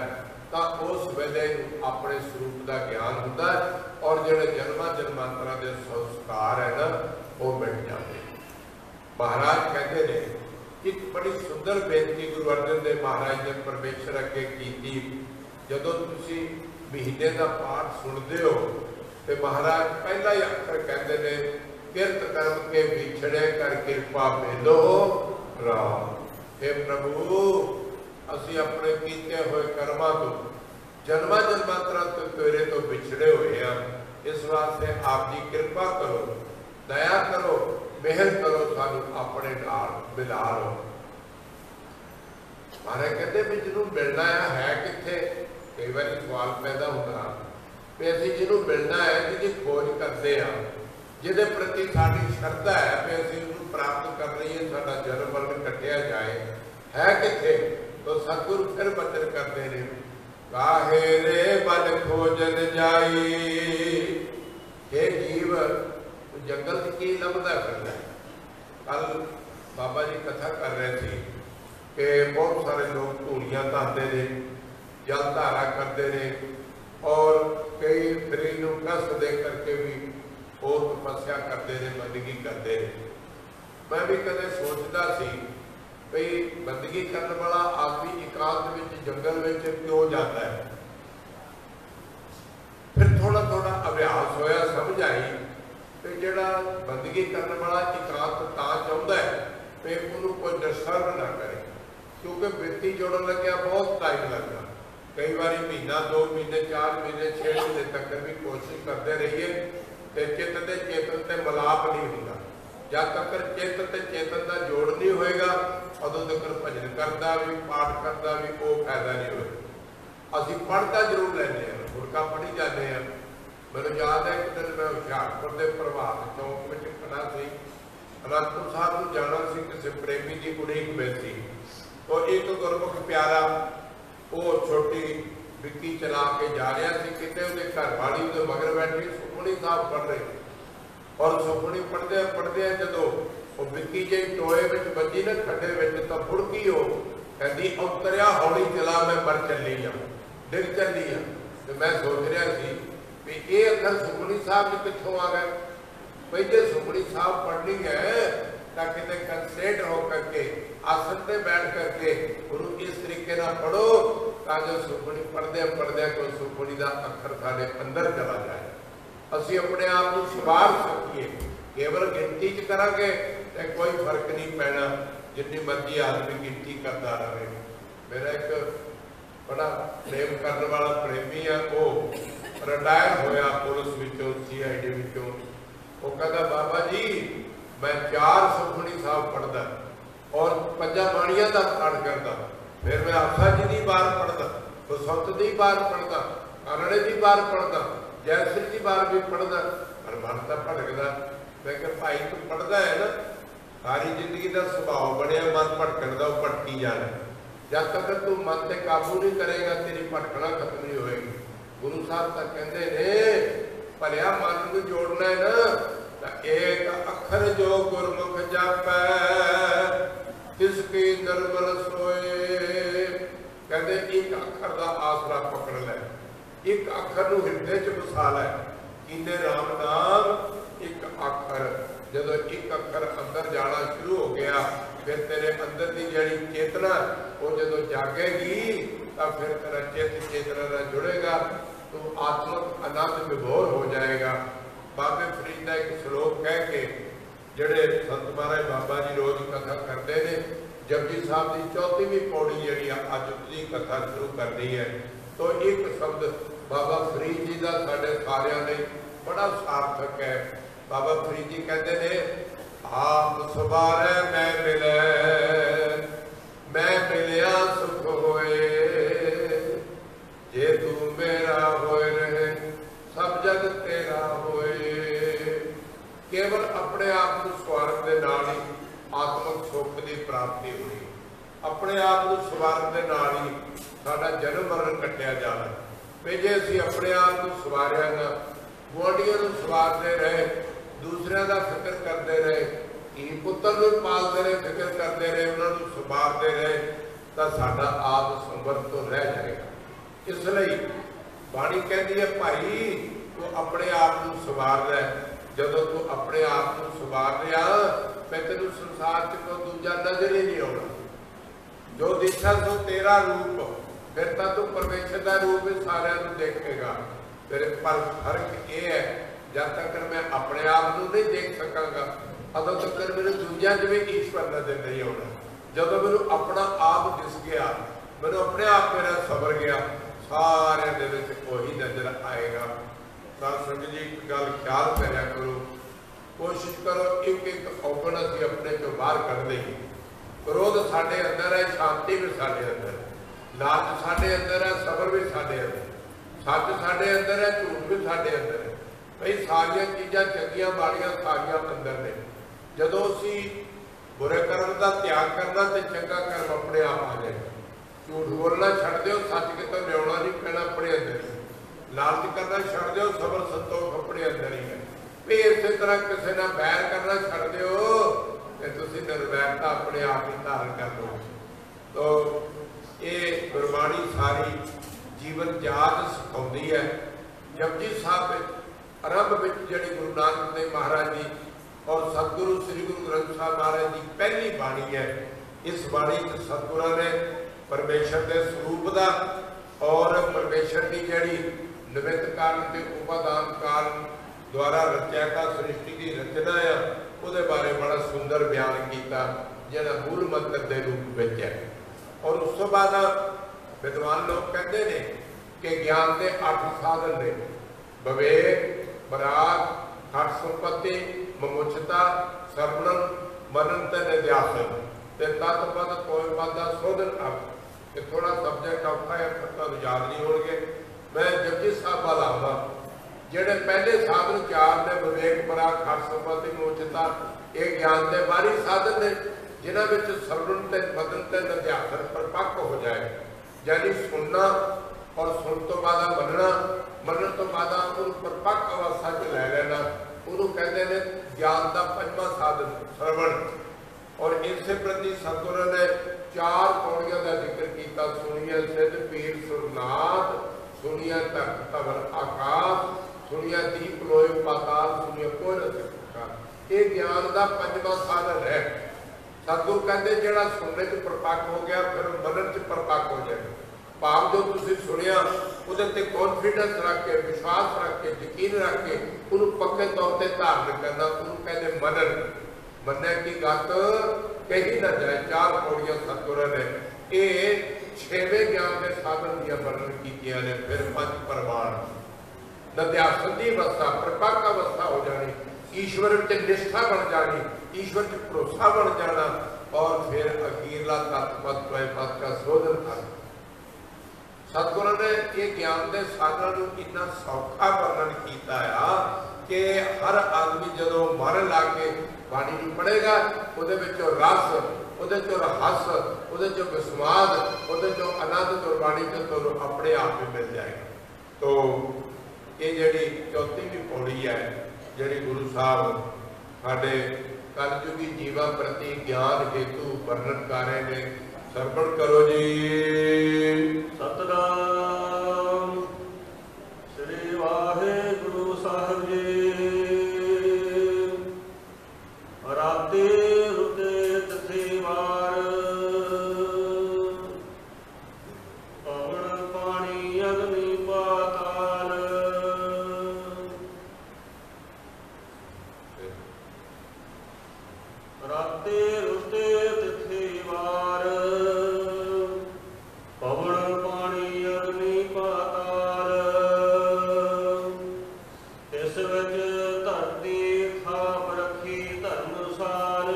तो उस वेले अपने स्वरूप का ज्ञान होता है और जो जन्मा जन्मांतरा के संस्कार है ना वो मिट जाते। महाराज कहते हैं एक बड़ी सुंदर बेनती गुरु अर्जन देव महाराज ने परमेश्वर अगे की। जदों तुसी महीने का पाठ सुनते हो तो महाराज पहला ही अखर कहते हैं, किरत कर्म के विछड़े कर कृपा मिलो राम। हे प्रभु, असी अपने किए हुए कर्मां तो जन्मा जन्मांतरा तो तेरे तो विछड़े हुए हैं, इस वास्ते आप जी कृपा करो, दया करो, मेहर करो, सानू अपने नाल मिला लो। महाराज कहते भी जिन्हों मिलना है कित्थे? कई बार सवाल पैदा होता भी असीं जिन्हों मिलना है जिहदी खोज करते हैं, जिहदे प्रति साडी श्रद्धा है भी असीं उहनूं प्राप्त कर रही है, साडा जन्म मरण कटिया जाए, है कित्थे? तो सतगुरु फिर वचन करते हैं, काहे रे बन खोजन जाई। हे जीव, जंगल की लभदा फिरदा है। कल बाबा जी कथा कर रहे थे कि बहुत सारे लोग धूड़ियां धाते ने, जल धारा करते हैं और कई शरीर को कष्ट दे करके भी और तपस्या करते हैं, बंदगी करते हैं। मैं भी कदे सोचता सी भाई बंदगी करने वाला आदमी एकांत में जंगल में क्यों जाता है। फिर थोड़ा थोड़ा अभ्यास होया, समझ आई कि जोड़ा बंदगी करने वाला एकांत तां चाहता है कि उन्होंने कोई डिस्टर्ब ना करे, क्योंकि बिरती जोड़न लग्या बहुत टाइम लगता। कई बार महीना, 2 महीने, 4 महीने, 6 महीने तक भी कोशिश करते रहिए तो चित्त के चेतन से मिलाप नहीं होता। जब तक चित्त से चेतन का जोड़ नहीं होएगा उदों तक भजन करता भी, पाठ करता भी वो फायदा नहीं होगा। असीं पढ़ता जरूर लैंदे हां, गुरका पढ़ी जाते हैं। मैनूं याद है एक दिन मैं हुशियारपुर के प्रभात चौक में खड़ा सी, अनंदपुर साहब को जाना सी, किसी प्रेमी की कुड़ी में सी, तो एक गुरमुख प्यारा वो छोटी विक्की चला के जा रहा सी, कितने उसके घर वाली उसके मगर बैठी सुखमनी साहब पढ़ रहे, और सुखमनी पढ़दे जो वो विक्की जी टोए में बजी ना खड्डे में, तो फुड़की हो कहती उतरिया हौली चला, मैं मर चली हाँ, डिग चली हाँ। तो मैं सोच रहा सी भी ये अखर सुखमनी साहब जी कितों आ गए। भाई जो सुखमनी साहब पढ़नी है तो कितने कंसंट्रेट हो करके आसन पे बैठ करके गुरु इस तरीके ना पढ़ो ताकि सुखमनी पढ़दे कोई सुखमनी का अखर साढ़े अंदर चला जाए, असी अपने आप को सुधार सकीए। केवल गिनती च करांगे तो कोई फर्क नहीं पैना, जिन्नी मर्जी आदमी गिनती करता रहे। मेरा एक बड़ा प्रेम करने वाला प्रेमी है, वो रिटायर होया पुलिस विचों CID विचों, वो कहता बाबा जी मैं 4 सुखमनी साहब पढ़दा और 5 बाणियां का पाठ करता, फिर मैं आसा जी की बार पढ़दा, बसंत की बार पढ़दा, कानड़े की बार पढ़दा, जयश्री की बार भी पढ़दा, पर मन तो भटकदा। मैं कहा भाई तू पढ़दा है ना, सारी जिंदगी का सुभाव बनया मन भटकण का, वो भटकी जाना। जब तक तू मन से काबू नहीं करेगा तेरी भटकना खत्म नहीं होएगी। गुरु साहब तक कहते ने भलिया मन को जोड़ना है ना, तो एक अखर जो गुरमुख जापै तिसकी निर्मल सोए। कहते एक अखर का आसरा पकड़ लै, एक अखर नूं हिरदे च बसा लै। कीने राम नाम एक अखर, जदों एक अखर अंदर जाना शुरू हो गया फिर तेरे अंदर की जिहड़ी चेतना वो जदों जागेगी तो फिर तेरा चित्त चेतना नाल जुड़ेगा, तो आत्मक आनंद विभोर हो जाएगा। बाबे फरीद का एक श्लोक कह के जिहड़े संत महाराज बाबा जी रोज कथा करते हैं, जपजी साहब की 34वीं पौड़ी जी अज उसकी कथा शुरू करनी है, तो एक शब्द बाबा फरीद जी का साढ़े सारिਆਂ ਲਈ बड़ा सार्थक है। बाबा फरीद जी कहते हैं आप सवारे मैं मिले, मैं मिलिया सुख होए, जे तू मेरा होए रहे सब जग तेरा होए। केवल अपने आप को सवारन के नाल ही आत्मक सुख की प्राप्ति हुई, अपने आप को सवारन के नाल ही साडा जन्म मरण कटिया जाना। भी जे असीं अपने आप को सवारिया ना, गुआढ़ियां नूं सवारते रहे, दूसरों का फिक्र करते रहे, धी पुत्र नूं पालते रहे, फिक्र करते रहे, उन्होंने संवारते रहे, तो साडा आप संवर तो रह जाएगा। इसलिए बाणी कहती है भाई तू अपने आप को संवार लै, जदों तू अपने आप को संवार लिया मैं तेनों संसार च कोई दूजा नजर ही नहीं आना। जो दिशा सो तेरा रूप, फिर तो तू परमेश्वर का रूप ही सारिਆਂ ਨੂੰ देखेगा। फिर पर फर्क ये है जब तक मैं अपने आप को नहीं देख सकांगा उदों तक मेरे दूजिया च भी ईश्वर नजर नहीं आना। जदों मैनू अपना आप दिस गया, मैनू अपने आप मेरा सबर गया, सारे दे विच वही नजर आएगा। साध संगत जी एक गल ख्याल करिया करो, कोशिश करो एक एक औगण असीं अपने चों बाहर कढ लईए। क्रोध साडे अंदर है, शांति भी साडे अंदर है, लालच साडे अंदर है, सबर भी साडे अंदर, सच साडे अंदर है, झूठ भी साडे अंदर है। भाई सारिया चीज़ां चंगियां माड़ियां सारियां अंदर ने। जदों असीं बुरे कर्म का त्याग करना तो चंगा कर्म अपने आप आ जाएगा। झूठ बोलना छड्ड दिओ, सच कितों लिआउणा नहीं पैना, अपने अंदर ही। लालच करना छड्ड दिओ, सबर संतोख अपने अंदर ही है। भी इस तरह किसी नाल बैर करना छड्ड दिओ ते तुसीं निर्वैरता अपने आप ही धारण कर लो। तो ये गुरबाणी सारी जीवन जाच सिखाउंदी है। जपजी साहब आरंभ में जिहड़ी गुरु नानक देव महाराज जी और सतगुरु श्री गुरु ग्रंथ साहब महाराज जी पहली बाणी है। इस बाणी च सतगुरां ने परमेश्वर के स्वरूप का और परमेश्वर की जिहड़ी निमित्त कारण के उपादान कारण द्वारा रचयिता सृष्टि की रचना है उसदे बारे बड़ा सुंदर बयान किया, जिहड़ा मूल मंत्र के रूप में है। और उस तो बाद विद्वान लोग कहते हैं कि ज्ञान के 8 साधन ने, विवेक, विराग, हठ संपत्ति, मुमुक्षता, सरवणन, मनन ते निध्यासन, तत्पद कोई पद का शोधन। अब थोड़ा सबजैक्ट औखा है, तुहानूं याद नहीं होणगे। मैं जपजी साहब वाला आवां, जिहड़े पहले साधन 4 ने, विवेक, विराग, हठ संपत्ति, मुमुक्षता, ये ज्ञान के बाहरी साधन ने, जिन्हां विच सरवण ते मनन ते निध्यासन परिपक्व हो जाए। यानी सुनना और सुन तो बाद मनना, मनन तो बाद उन्होंने परपक्क अवस्था च लै लेना, उन्होंने कहते हैं ज्ञान का पंजवां साधन श्रवण। और इस प्रति सतगुरु ने 4 पौड़ियों का जिक्र किया, सुनिए सिद्ध पीर सुरनाथ, सुनिए धरत धवन आकाश, सुनिए दीप लोए पाताल, सुनिए कोई न सिखा। ये ज्ञान का पंजवां साधन है। सतगुरु कहते जोड़ा सुनने च परपक्क हो गया फिर मनन च परपक्क हो जाए। भाव जो तुसीं सुनिया उहदे कॉन्फिडेंस रख के, विश्वास रख के, यकीन रख के उन्होंने पक्के तौर पर धारण करना, उन्होंने कहते मनन। मनने की गत कही न जाए। 4 पौड़ियां सतगुरु ने ये 6वें ज्ञान के साधन दिया वर्णन कीतियां ने। फिर 5 प्रमाण, नध्यासन की अवस्था, परपक्क अवस्था हो जानी, ईश्वर च निष्ठा बन जानी, ईश्वर च भरोसा बन जाना, और फिर अखीरला तत्व मत का शोधन करना। सतगुरु ने ये ज्ञान के साधन इतना सौखा वर्णन किया है कि हर आदमी जो मन ला के बाणी नूं पढ़ेगा, उहदे विचों रस, उहदे चों रहस, उहदे चों विस्वाद, उहदे चों आनंद गुरबाणी चों तुहानूं अपने आप ही मिल जाएगा। तो ये जिहड़ी 34वीं पौड़ी है, जिहड़ी गुरु साहब साडे कलयुगी जीवां प्रति ज्ञान हेतु वर्णन कर रहे हैं, सरवण करो जी। सतनाम श्री वाहिगुरु साहिब जी। राते रुते तिथि वार, पवन पानी अग्नि पाताल। राते रुते तिथि वार, पवन पानी अग्नि पाताल। इस विच धरती थाप रखी धर्मसाल,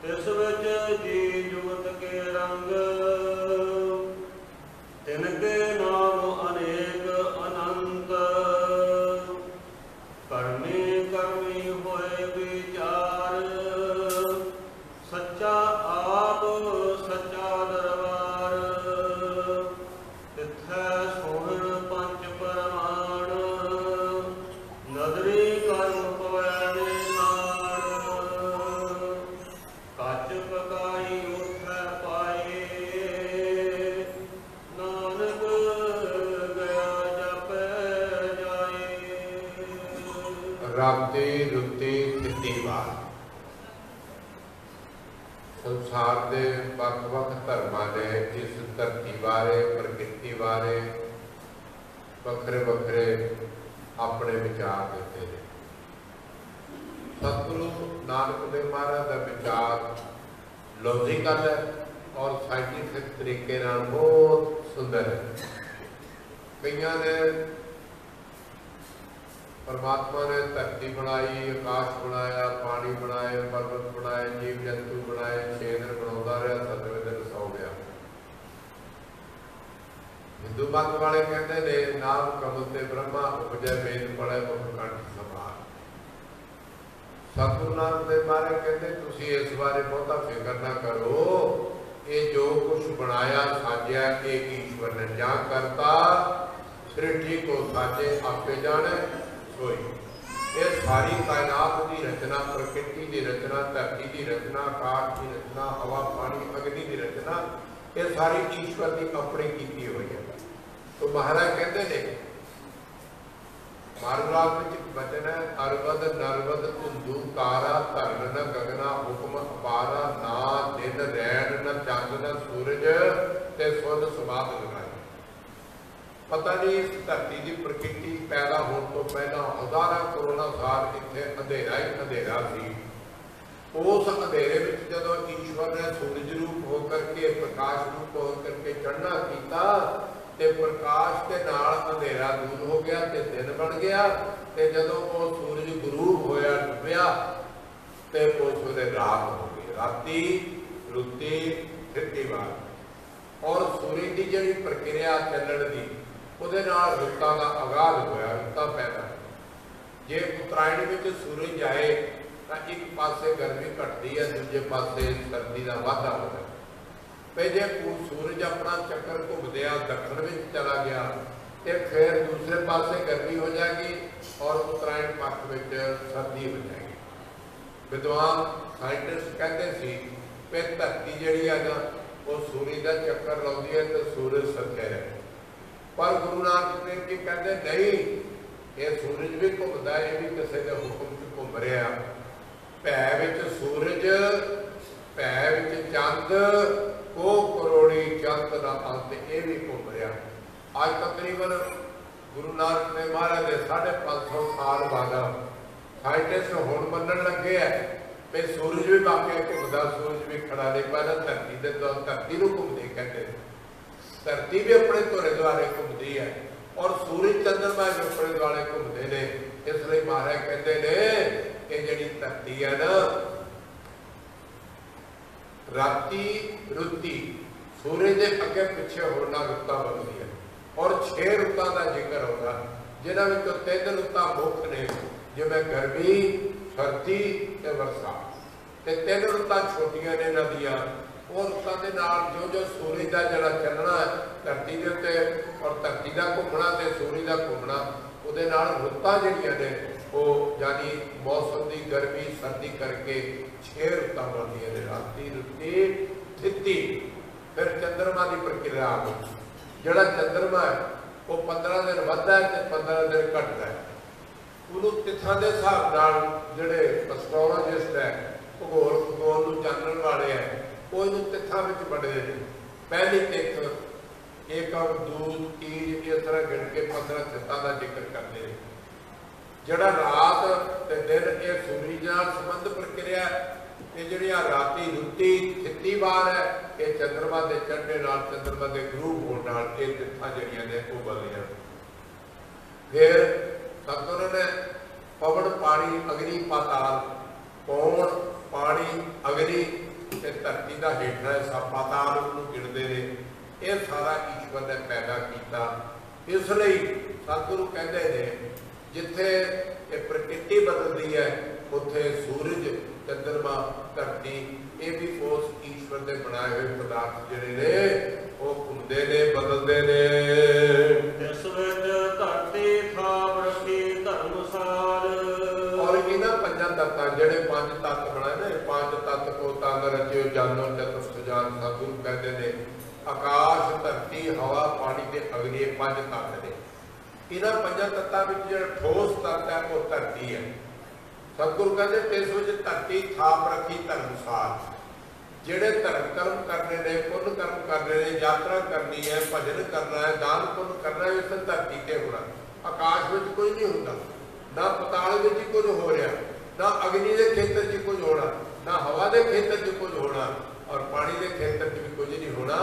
तिस विच जी जुगत के रंग। तिनके नाम अनेक अनंत, करने कर्मी होए विचार। सच्चा आप सच्चा दरबार, तिथै सोहन पंच परमाण। नदरी कर्म पवै निशान, कच पकाई उठै पाए। नानक गया जपै जाए। राते रुते तिथि वार, संसार के ਵੱਖ-ਵੱਖ धर्मां ने इस धरती बारे, प्रकृति बारे वखरे वखरे अपने विचार देते हैं। सतगुरु नानक देव महाराज का विचार लॉजिकल है और साइंटिफिक तरीके नाल बहुत सुंदर है। कईयां ने परमात्मा ने धरती बनाई, आकाश बनाया, पानी बनाए, पर्वत बनाए, जीव जंतु बनाए, 6 दिन बनाता रहा, 7वें दिन सौ गया। हिंदू मत वाले कहते ने नाम कमल ते ब्रह्मा उपजय वेद पढ़े मुख कंठ समार। सतगुरु नानक देव महाराज कहते तुसी इस बारे बहुता फिक्र ना करो, ये जो कुछ बनाया साजिया एक ईश्वर ने जा करता, सृष्टि को साजे आपे जाने सोई। ये सारी कायनात की रचना, प्रकृति की रचना, धरती की रचना, आकाश की रचना, हवा पानी अग्नि की रचना, ये सारी ईश्वर की अपनी की हुई है। तो महाराज कहते हैं मारुराग में वचन है, अरवद नरवद धुंधु तारा धरन न गगना हुक्म अपारा, ना दिन रैन न चंद न सूरज ते सुध समाध लगाए। पता नहीं इस धरती की प्रकृति पैदा होने तो पहला हजारों करोड़ों साल इतने अंधेरा ही अंधेरा सी। उस अंधेरे में जदों ईश्वर ने सूरज रूप होकर के प्रकाश रूप होकर के चढ़ना किया, ते प्रकाश के नाल अंधेरा दूर हो गया ते दिन बन गया। ते जदों वो सूरज गुरूब होया डुबिया ते उस वेले रात हो गई। राती रुती तिथि वार और सूरज की जिहड़ी प्रक्रिया चलण की ਉਹਦੇ ਨਾਲ ਰੁੱਤਾਂ ਦਾ ਆਗਾਜ਼ ਹੋਇਆ, ਰੁੱਤਾਂ ਪੈਦਾ। ਜੇ ਉਤਰਾਇਣ ਵਿੱਚ ਸੂਰਜ ਆਏ ਤਾਂ ਇੱਕ ਪਾਸੇ ਗਰਮੀ ਘਟਦੀ ਹੈ, ਦੂਜੇ ਪਾਸੇ ਸਰਦੀ ਦਾ ਵਾਧਾ ਹੁੰਦਾ। ਵੀ ਜੇ ਸੂਰਜ ਆਪਣਾ ਚੱਕਰ ਘੁੰਮਦਿਆ ਦੱਖਣ ਵਿੱਚ ਚਲਾ ਗਿਆ ਤੇ ਫਿਰ ਦੂਸਰੇ ਪਾਸੇ ਗਰਮੀ ਹੋ ਜਾਏਗੀ ਔਰ ਉੱਤਰਾਇਣ ਪੱਖ ਵਿੱਚ ਸਰਦੀ ਹੋ ਜਾਏਗੀ। ਵਿਦਵਾਨ ਸਾਇੰਟਿਸਟ ਕਹਿੰਦੇ ਸੀ ਕਿ ਧਰਤੀ ਜਿਹੜੀ ਆ ਨਾ ਉਹ ਸੂਰਜ ਦਾ ਚੱਕਰ ਲਾਉਂਦੀ ਹੈ ਤੇ ਸੂਰਜ ਸਥਿਰ ਹੈ। ਪਰ ਗੁਰੂ ਨਾਨਕ ਦੇਵ ਜੀ ਕਹਿੰਦੇ ਨਹੀਂ, ਇਹ ਸੂਰਜ ਵੀ ਘੁੰਮਦਾ, ਇਹ ਵੀ ਕਿਸੇ ਦੇ ਹੁਕਮ 'ਚ ਘੁੰਮ ਰਿਹਾ। ਭੈ ਵਿੱਚ ਸੂਰਜ, ਭੈ ਵਿੱਚ ਚੰਦ, ਉਹ ਕਰੋੜੀ ਚੰਦ ਦਾ ਅੰਤ, ਇਹ ਵੀ ਘੁੰਮ ਰਿਹਾ। ਅੱਜ ਤਕਰੀਬਨ ਗੁਰੂ ਨਾਨਕ ਦੇਵ ਮਹਾਰਾਜ ਦੇ 550 ਸਾਲ ਬਾਅਦ ਸਾਇੰਟਿਸਟ ਹੁਣ ਮੰਨਣ ਲੱਗੇ ਹੈ ਵੀ ਸੂਰਜ ਵੀ ਵਾਕਿਆ ਘੁੰਮਦਾ, ਸੂਰਜ ਵੀ ਖੜਾ ਨਹੀਂ, ਪਹਿਲਾਂ ਧਰਤੀ ਦੇ ਧਰਤੀ ਨੂੰ ਘੁੰਮਦੇ ਕਹਿੰਦੇ। ਧਰਤੀ ਵੀ ਆਪਣੇ ਧੁਰੇ ਦੁਆਲੇ ਘੁੰਮਦੀ ਹੈ ਔਰ ਸੂਰਜ ਚੰਦਰਮਾ ਵੀ ਆਪਣੇ ਦੁਆਲੇ ਘੁੰਮਦੇ ਨੇ। ਇਸ ਲਈ ਮਹਾਰਾਜ ਕਹਿੰਦੇ ਨੇ ਕਿ ਜਿਹੜੀ ਧਰਤੀ ਹੈ ਨਾ, ਰਾਤੀ ਰੁੱਤੀ, ਸੂਰਜ ਦੇ ਅੱਗੇ ਪਿੱਛੇ ਹੋਣ ਨਾਲ ਰੁੱਤਾਂ ਬਣਦੀ ਹੈ ਔਰ 6 ਰੁੱਤਾਂ ਦਾ ਜ਼ਿਕਰ ਹੋਗਾ, ਜਿਨ੍ਹਾਂ ਵਿੱਚੋਂ 3 ਰੁੱਤਾਂ ਮੁੱਖ ਨੇ, ਜਿਵੇਂ ਗਰਮੀ, ਸਰਦੀ ਤੇ ਬਰਸਾਤ, ਤੇ 3 ਰੁੱਤਾਂ ਛੋਟੀਆਂ ਨੇ ਇਹਨਾਂ ਦੀਆਂ। ਉਹ ਰੁੱਤਾਂ ਦੇ ਨਾਲ ਜੋ ਜੋ ਸੂਰਜ ਦਾ ਜਿਹੜਾ ਚੱਲਣਾ ਧਰਤੀ ਦੇ ਉੱਤੇ ਔਰ ਧਰਤੀ ਦਾ ਘੁੰਮਣਾ ਤੇ ਸੂਰਜ ਦਾ ਘੁੰਮਣਾ, ਉਹਦੇ ਨਾਲ ਰੁੱਤਾਂ ਜਿਹੜੀਆਂ ਨੇ ਉਹ ਯਾਨੀ ਮੌਸਮ ਦੀ ਗਰਮੀ ਸਰਦੀ ਕਰਕੇ 6 ਰੁੱਤਾਂ ਬਣਦੀਆਂ ਨੇ। ਰਾਤੀ ਰੁੱਤੀ, ਥਿੱਤੀ, ਫਿਰ ਚੰਦਰਮਾ ਦੀ ਪ੍ਰਕਿਰਿਆ ਆ ਗਈ। ਜਿਹੜਾ ਚੰਦਰਮਾ ਹੈ ਉਹ 15 ਦਿਨ ਵੱਧਦਾ ਹੈ ਤੇ 15 ਦਿਨ ਘਟਦਾ ਹੈ। ਉਹਨੂੰ ਤਿਥਾਂ ਦੇ ਹਿਸਾਬ ਨਾਲ ਜਿਹੜੇ ਐਸਟ੍ਰੋਲੋਜਿਸਟ ਹੈ, ਭੂਗੋਲ ਨੂੰ ਜਾਣਨ ਵਾਲੇ ਹੈ, ਉਹ ਇਹਨੂੰ ਤਿਥਾਂ ਵਿੱਚ ਵੰਡਦੇ ਨੇ। ਪਹਿਲੀ ਤਿਥ ਏਕਮ, ਦੂਜ, ਤੀਜ, ਇਸ ਤਰ੍ਹਾਂ ਗਿਣ ਕੇ 15 ਤਿਥਾਂ ਦਾ ਜ਼ਿਕਰ ਕਰਦੇ ਨੇ। ਜਿਹੜਾ ਰਾਤ ਤੇ ਦਿਨ, ਇਹ ਸੂਰਜ ਨਾਲ ਸੰਬੰਧ ਪ੍ਰਕਿਰਿਆ। ਇਹ ਜਿਹੜੀਆਂ ਰਾਤੀ ਰੁੱਤੀ ਥਿੱਤੀ ਵਾਰ ਹੈ, ਇਹ ਚੰਦਰਮਾ ਦੇ ਚੜ੍ਹਨੇ ਨਾਲ, ਚੰਦਰਮਾ ਦੇ ਗਰੂਪ ਹੋਣ ਨਾਲ ਇਹ ਤਿਥਾਂ ਜਿਹੜੀਆਂ ਨੇ ਉਹ ਬਦਲੀਆਂ। ਫਿਰ ਸਤਿਗੁਰੂ ਨੇ ਪਵਨ, ਪਾਣੀ, ਅਗਨੀ, ਪਾਤਾਲ, ਪੌਣ, ਪਾਣੀ, ਅਗਨੀ ਤੇ ਧਰਤੀ ਦਾ ਹੇਠਲਾ ਹਿੱਸਾ ਪਾਤਾਲ ਨੂੰ ਗਿਣਦੇ ਨੇ। ਇਹ ਸਾਰਾ ਈਸ਼ਵਰ ਨੇ ਪੈਦਾ ਕੀਤਾ। ਇਸ ਲਈ ਸਤਿਗੁਰੂ ਕਹਿੰਦੇ ਨੇ ਜਿੱਥੇ ਇਹ ਪ੍ਰਕਿਰਤੀ ਬਦਲਦੀ ਹੈ ਉੱਥੇ ਸੂਰਜ, ਚੰਦਰਮਾ, ਧਰਤੀ, ਇਹ ਵੀ ਉਸ ਈਸ਼ਵਰ ਦੇ ਬਣਾਏ ਹੋਏ ਪਦਾਰਥ ਜਿਹੜੇ ਨੇ ਉਹ ਘੁੰਮਦੇ ਨੇ, ਬਦਲਦੇ ਨੇ। ਇਸ ਵਿੱਚ ਧਰਤੀ ਥਾਪ ਰੱਖੀ ਧਰਮਸਾਲ। ਔਰ ਇਹਨਾਂ 5 ਤੱਤਾਂ, ਜਿਹੜੇ 5 ਤੱਤ ਬਣਾਏ ਨੇ, 5 ਤੱਤ ਕੋ ਤਨ ਰਚਿਓ ਜਾਨੋ ਚਤੁਰਥ ਜਾਨ, ਸਤਿਗੁਰੂ ਕਹਿੰਦੇ ਨੇ ਆਕਾਸ਼, ਧਰਤੀ, ਹਵਾ, ਪਾਣੀ ਤੇ ਅਗਨੀ, ਇਹ 5 ਤੱਤ ਨੇ। ਇਹਨਾਂ 5 ਤੱਤਾਂ ਵਿੱਚ ਜਿਹੜਾ ਠੋਸ ਤੱਤ ਹੈ ਉਹ ਧਰਤੀ ਹੈ। ਸਤਿਗੁਰੂ ਕਹਿੰਦੇ ਇਸ ਵਿੱਚ ਧਰਤੀ ਥਾਪ ਰੱਖੀ ਧਰਮਸਾਲ। ਜਿਹੜੇ ਧਰਮ ਕਰਮ ਕਰਨੇ ਨੇ, ਪੁੰਨ ਕਰਮ ਕਰਨੇ ਨੇ, ਯਾਤਰਾ ਕਰਨੀ ਹੈ, ਭਜਨ ਕਰਨਾ ਹੈ, ਦਾਨ ਪੁੰਨ ਕਰਨਾ ਹੈ, ਇਸ ਧਰਤੀ ਤੇ ਹੋਣਾ। ਆਕਾਸ਼ ਵਿੱਚ ਕੁਝ ਨਹੀਂ ਹੁੰਦਾ, ਨਾ ਪਤਾਲ ਵਿੱਚ ਹੀ ਕੁਝ ਹੋ ਰਿਹਾ, ਨਾ ਅਗਨੀ ਦੇ ਖੇਤਰ 'ਚ ਕੁਝ ਹੋਣਾ, ਨਾ ਹਵਾ ਦੇ ਖੇਤਰ 'ਚ ਕੁਝ ਹੋਣਾ ਔਰ ਪਾਣੀ ਦੇ ਖੇਤਰ 'ਚ ਵੀ ਕੁਝ ਨਹੀਂ ਹੋਣਾ।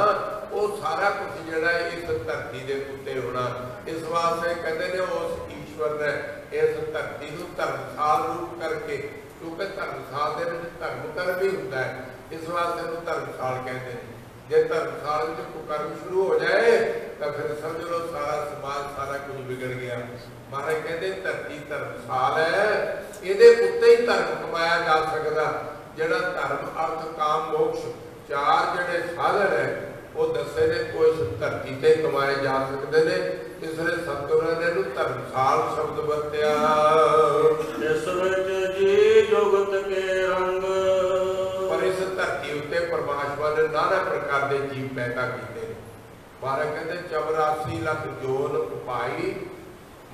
ਉਹ ਸਾਰਾ ਕੁਝ ਜਿਹੜਾ ਇਸ ਧਰਤੀ ਦੇ ਉੱਤੇ ਹੋਣਾ। ਇਸ ਵਾਸਤੇ ਕਹਿੰਦੇ ਨੇ ਉਸ ਈਸ਼ਵਰ ਨੇ ਇਸ ਧਰਤੀ ਨੂੰ ਧਰਮਸਾਲ ਰੂਪ ਕਰਕੇ, ਕਿਉਂਕਿ ਧਰਮਸਾਲ ਦੇ ਵਿੱਚ ਧਰਮ ਕਰਮ ਵੀ ਹੁੰਦਾ ਹੈ, ਇਸ ਵਾਸਤੇ ਇਹਨੂੰ ਧਰਮਸਾਲ ਕਹਿੰਦੇ ਨੇ। ਜੇ ਧਰਮਸਾਲ ਵਿੱਚ ਕੋਈ ਕਰਮ ਸ਼ੁਰੂ ਹੋ ਜਾਏ ਤਾਂ ਫਿਰ ਸਮਝ ਲਓ ਸਾਰਾ ਸਮਾਜ, ਸਾਰਾ ਕੁਝ ਵਿਗੜ ਗਿਆ। ਮਹਾਰਾਜ ਕਹਿੰਦੇ ਧਰਤੀ ਧਰਮਸਾਲ ਹੈ, ਇਹਦੇ ਉੱਤੇ ਹੀ ਧਰਮ ਕਮਾਇਆ ਜਾ ਸਕਦਾ। ਜਿਹੜਾ ਧਰਮ, ਅਰਥ, ਕਾਮ, ਮੋਕਸ਼, 4 ਜਿਹੜੇ ਸਾਧਨ ਹੈ ਉਹ ਦੱਸੇ ਨੇ, ਉਹ ਇਸ ਧਰਤੀ ਤੇ ਕਮਾਏ ਜਾ ਸਕਦੇ ਨੇ। ਇਸ ਲਈ ਸਤਿਗੁਰਾਂ ਨੇ ਇਹਨੂੰ ਧਰਮਸਾਲ ਸ਼ਬਦ ਵਰਤਿਆ। ਇਸ ਵਿੱਚ ਜੀ ਜੁਗਤ ਕੇ ਰੰਗ। ਪਰ ਇਸ ਧਰਤੀ ਉੱਤੇ ਪਰਮਾਤਮਾ ਨੇ ਨਾਨਾ ਪ੍ਰਕਾਰ ਦੇ ਜੀਵ ਪੈਦਾ ਕੀਤੇ ਨੇ। ਮਹਾਰਾਜ ਕਹਿੰਦੇ 84 ਲੱਖ ਜੋਨ ਉਪਾਈ,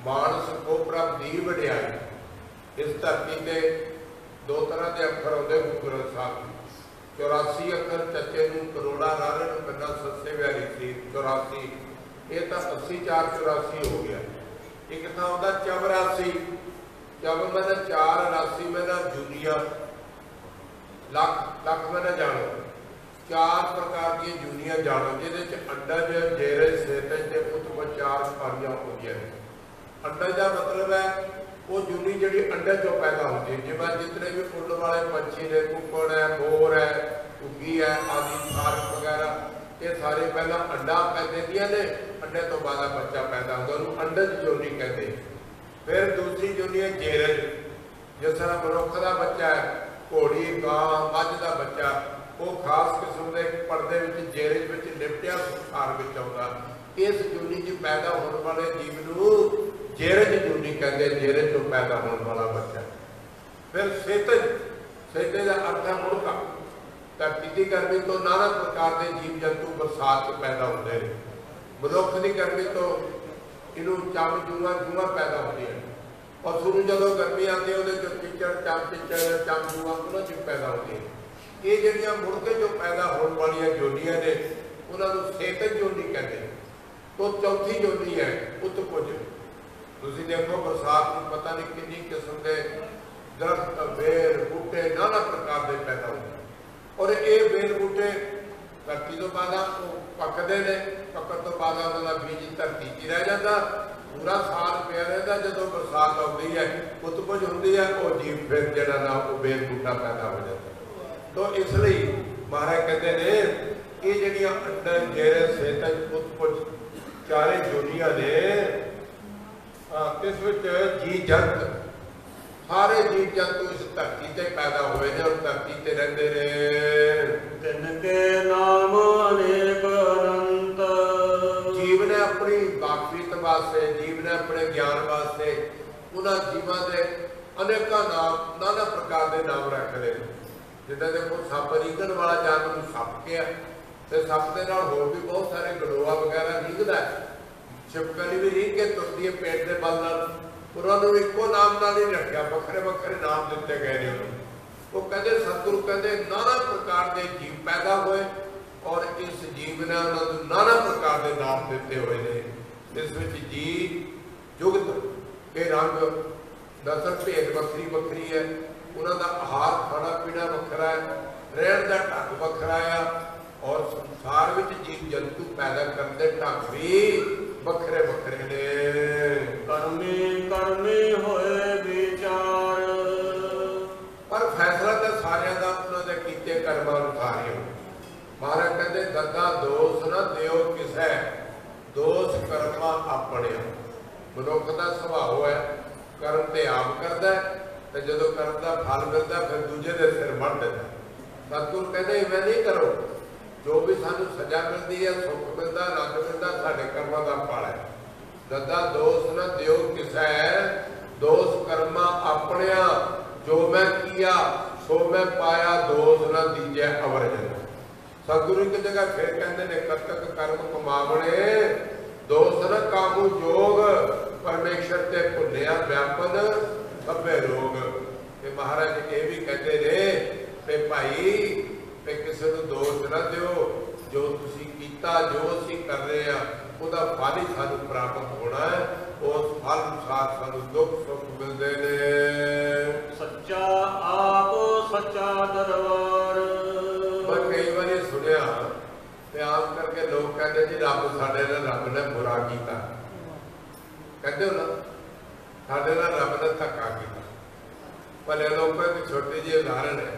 ਮਾਨਸ ਕੋ ਪ੍ਰਭ ਦੀ ਵਡਿਆਈ। ਇਸ ਧਰਤੀ ਤੇ 2 ਤਰ੍ਹਾਂ ਦੇ ਅੱਖਰ ਆਉਂਦੇ ਗੁਰੂ ਗ੍ਰੰਥ ਸਾਹਿਬ। 84 ਅੱਖਰ ਚੱਚੇ ਨੂੰ ਕਰੋੜਾ, ਰਾਰੇ ਨੂੰ ਕੰਨਾ, ਸੱਸੇ ਵਿਆਰੀ ਸੀ 84। ਇਹ ਤਾਂ 80 4 84 ਹੋ ਗਿਆ। ਇੱਕ ਤਾਂ ਆਉਂਦਾ 84, ਜਬ ਮੈਨੇ 4 84 ਮੈਨੇ ਜੂਨੀਆ, ਲੱਖ ਲੱਖ ਮੈਨੇ ਜਾਣੋ। 4 ਪ੍ਰਕਾਰ ਦੀਆਂ ਜੂਨੀਆਂ ਜਾਣੋ, ਜਿਹਦੇ ਚ ਅੰਡਜ, ਜੇਰੇ, ਸੇਤਜ ਤੇ ਉਤਪਾ 4 ਸਫਾਰੀਆਂ ਹੁੰਦੀਆਂ ਨੇ। ਅੰਡਜ ਦਾ ਮਤਲਬ ਹੈ ਉਹ ਜੂਨੀ ਜਿਹੜੀ ਅੰਡੇ ਚੋਂ ਪੈਦਾ ਹੁੰਦੀ ਹੈ। ਜਿਵੇਂ ਜਿਤਨੇ ਵੀ ਉੱਡਣ ਵਾਲੇ ਪੰਛੀ ਨੇ, ਕੁੱਕੜ ਹੈ, ਮੋਰ ਹੈ, ਘੁੱਗੀ ਹੈ ਆਦਿ, ਸਾਰਕ ਵਗੈਰਾ, ਇਹ ਸਾਰੇ ਪਹਿਲਾਂ ਅੰਡਾ ਦਿੰਦੀਆਂ ਨੇ, ਅੰਡੇ ਤੋਂ ਬਾਅਦ ਬੱਚਾ ਪੈਦਾ ਹੁੰਦਾ, ਉਹਨੂੰ ਅੰਡਜ ਜੋਨੀ ਕਹਿੰਦੇ। ਫਿਰ ਦੂਸਰੀ ਜੋਨੀ ਹੈ ਜੇਰਜ, ਜਿਸ ਤਰ੍ਹਾਂ ਮਨੁੱਖ ਦਾ ਬੱਚਾ ਹੈ, ਘੋੜੀ, ਗਾਂ, ਮੱਝ ਦਾ ਬੱਚਾ, वो खास किस्म के पर्दे जेरे लिपटिया संसार में आउंदा। इस जूनी च पैदा होने वाले जीव नूं जेरज जूनी कहते, जेरे चों पैदा होने वाला बच्चा। फिर सेतज, सेतज का अर्थ है मुड़का। धरती की गर्मी तो नाना प्रकार के जीव जंतु बरसात पैदा होते हैं। मनुख की गर्मी तो इनू चम जूआ जूआ पैदा होती है। पशु में जो गर्मी आती है वो चिचड़ चम चिचड़ चम जूआ उन्होंने पैदा होती है। ये जड़ियाँ मुड़ के जो पैदा होने वाली जोनियां ने उन्होंने सेतज जोनी कहते हैं। तो चौथी जोनी है उत्तपुज। तुसीं देखो बरसात में पता नहीं कितनी किस्म के दरख्त बेर बूटे नाना प्रकार के पैदा होते हैं। और ये बेर बूटे धरती तो बाद पकते हैं, पकड़ तो बाद उन्होंने बीज धरती च रह जाता, पूरा साल पिया रहता। जो बरसात आती है उत्तपुज होती है, वो जीव फिर जरा ना वो बेर बूटा पैदा हो जाता। तो इसलिए महाराज कहते हैं ये जड़ियाँ अंडर जेरे सेतज उत्तपुज चारे जोनियां ने इस जी जंत सारे जीव जंतु इस धरती से पैदा हुए हैं और धरती से रहते रहे। तिनके नाम अनेक अनंत। जीव ने अपनी बातचीत वास्ते, जीव ने अपने ज्ञान वास्ते उन्होंने जीवों के अनेकों नाम नाना प्रकार के नाम रख रहे। जिदा देखो सप रींगण वाला जानवर सप के तो सप के नाल होर भी बहुत सारे गलोआ वगैरह रींगदा है। छिपकली भी रींग के तुरती है पेट के बल नाल। उन्होंने एको नाम नाल ही रखा, वखरे वखरे नाम दिते गए ने। वो कहते सतगुरु कहते नाना प्रकार के जीव पैदा हुए और इस जीव ने उन्होंने नाना प्रकार के नाम दिते हुए ने। इस विच जी जुगत के रंग नस्ल भेद वक्री वक्री है। उन्होंने आहार खाना पीना वखरा है, रहन का ढंग वखरा है और संसार में जीव जंतु पैदा करते ढंग भी वखरे वखरे ने। कर्मी कर्मी होए विचार। पर फैसला तो सारे का उन्होंने कीते कर्म अनुसार ही। महाराज कहते दगा दोष न दियो किसे, दोष कर्मा अपने। मनुख का सुभाव है कर्म ते आप करता है, तो जो कर्म का फल मिलता फिर दूजे के सिर मर देता। सतगुरु कहते इवें नहीं करो, जो भी सानू सजा मिलती है, सुख मिलता, आनंद मिलता, साडे कर्मां दा फल है। ददा दोष न दियो किसै, दोष कर्मा अपनिया। जो मैं किया सो मैं पाया, दोष न दीजे अवरजन। सतगुरु की जगह फिर कहते ने कतक कर्म कमावणे, दोष न कामू जोग। परमेश्वर ते भुलिया व्यापन सभे रोग। ते महाराज ये भी कहते ने ते भाई ते किसी को दोष न दियो। जो तुसी कीता, जो असीं कर रहे हैं उसका फल ही सानू प्राप्त होना है। उस फल अनुसार सानू दुख सुख मिलते हैं। सच्चा आप सच्चा दरबार। मैं कई बार सुनिया ते आम करके लोग कहते जी रब साडे नाल रब ने बुरा किया। कहते हो ना साडे नाल रब ने धक्का किया। भले लोगों की छोटी जी उदाहरण है,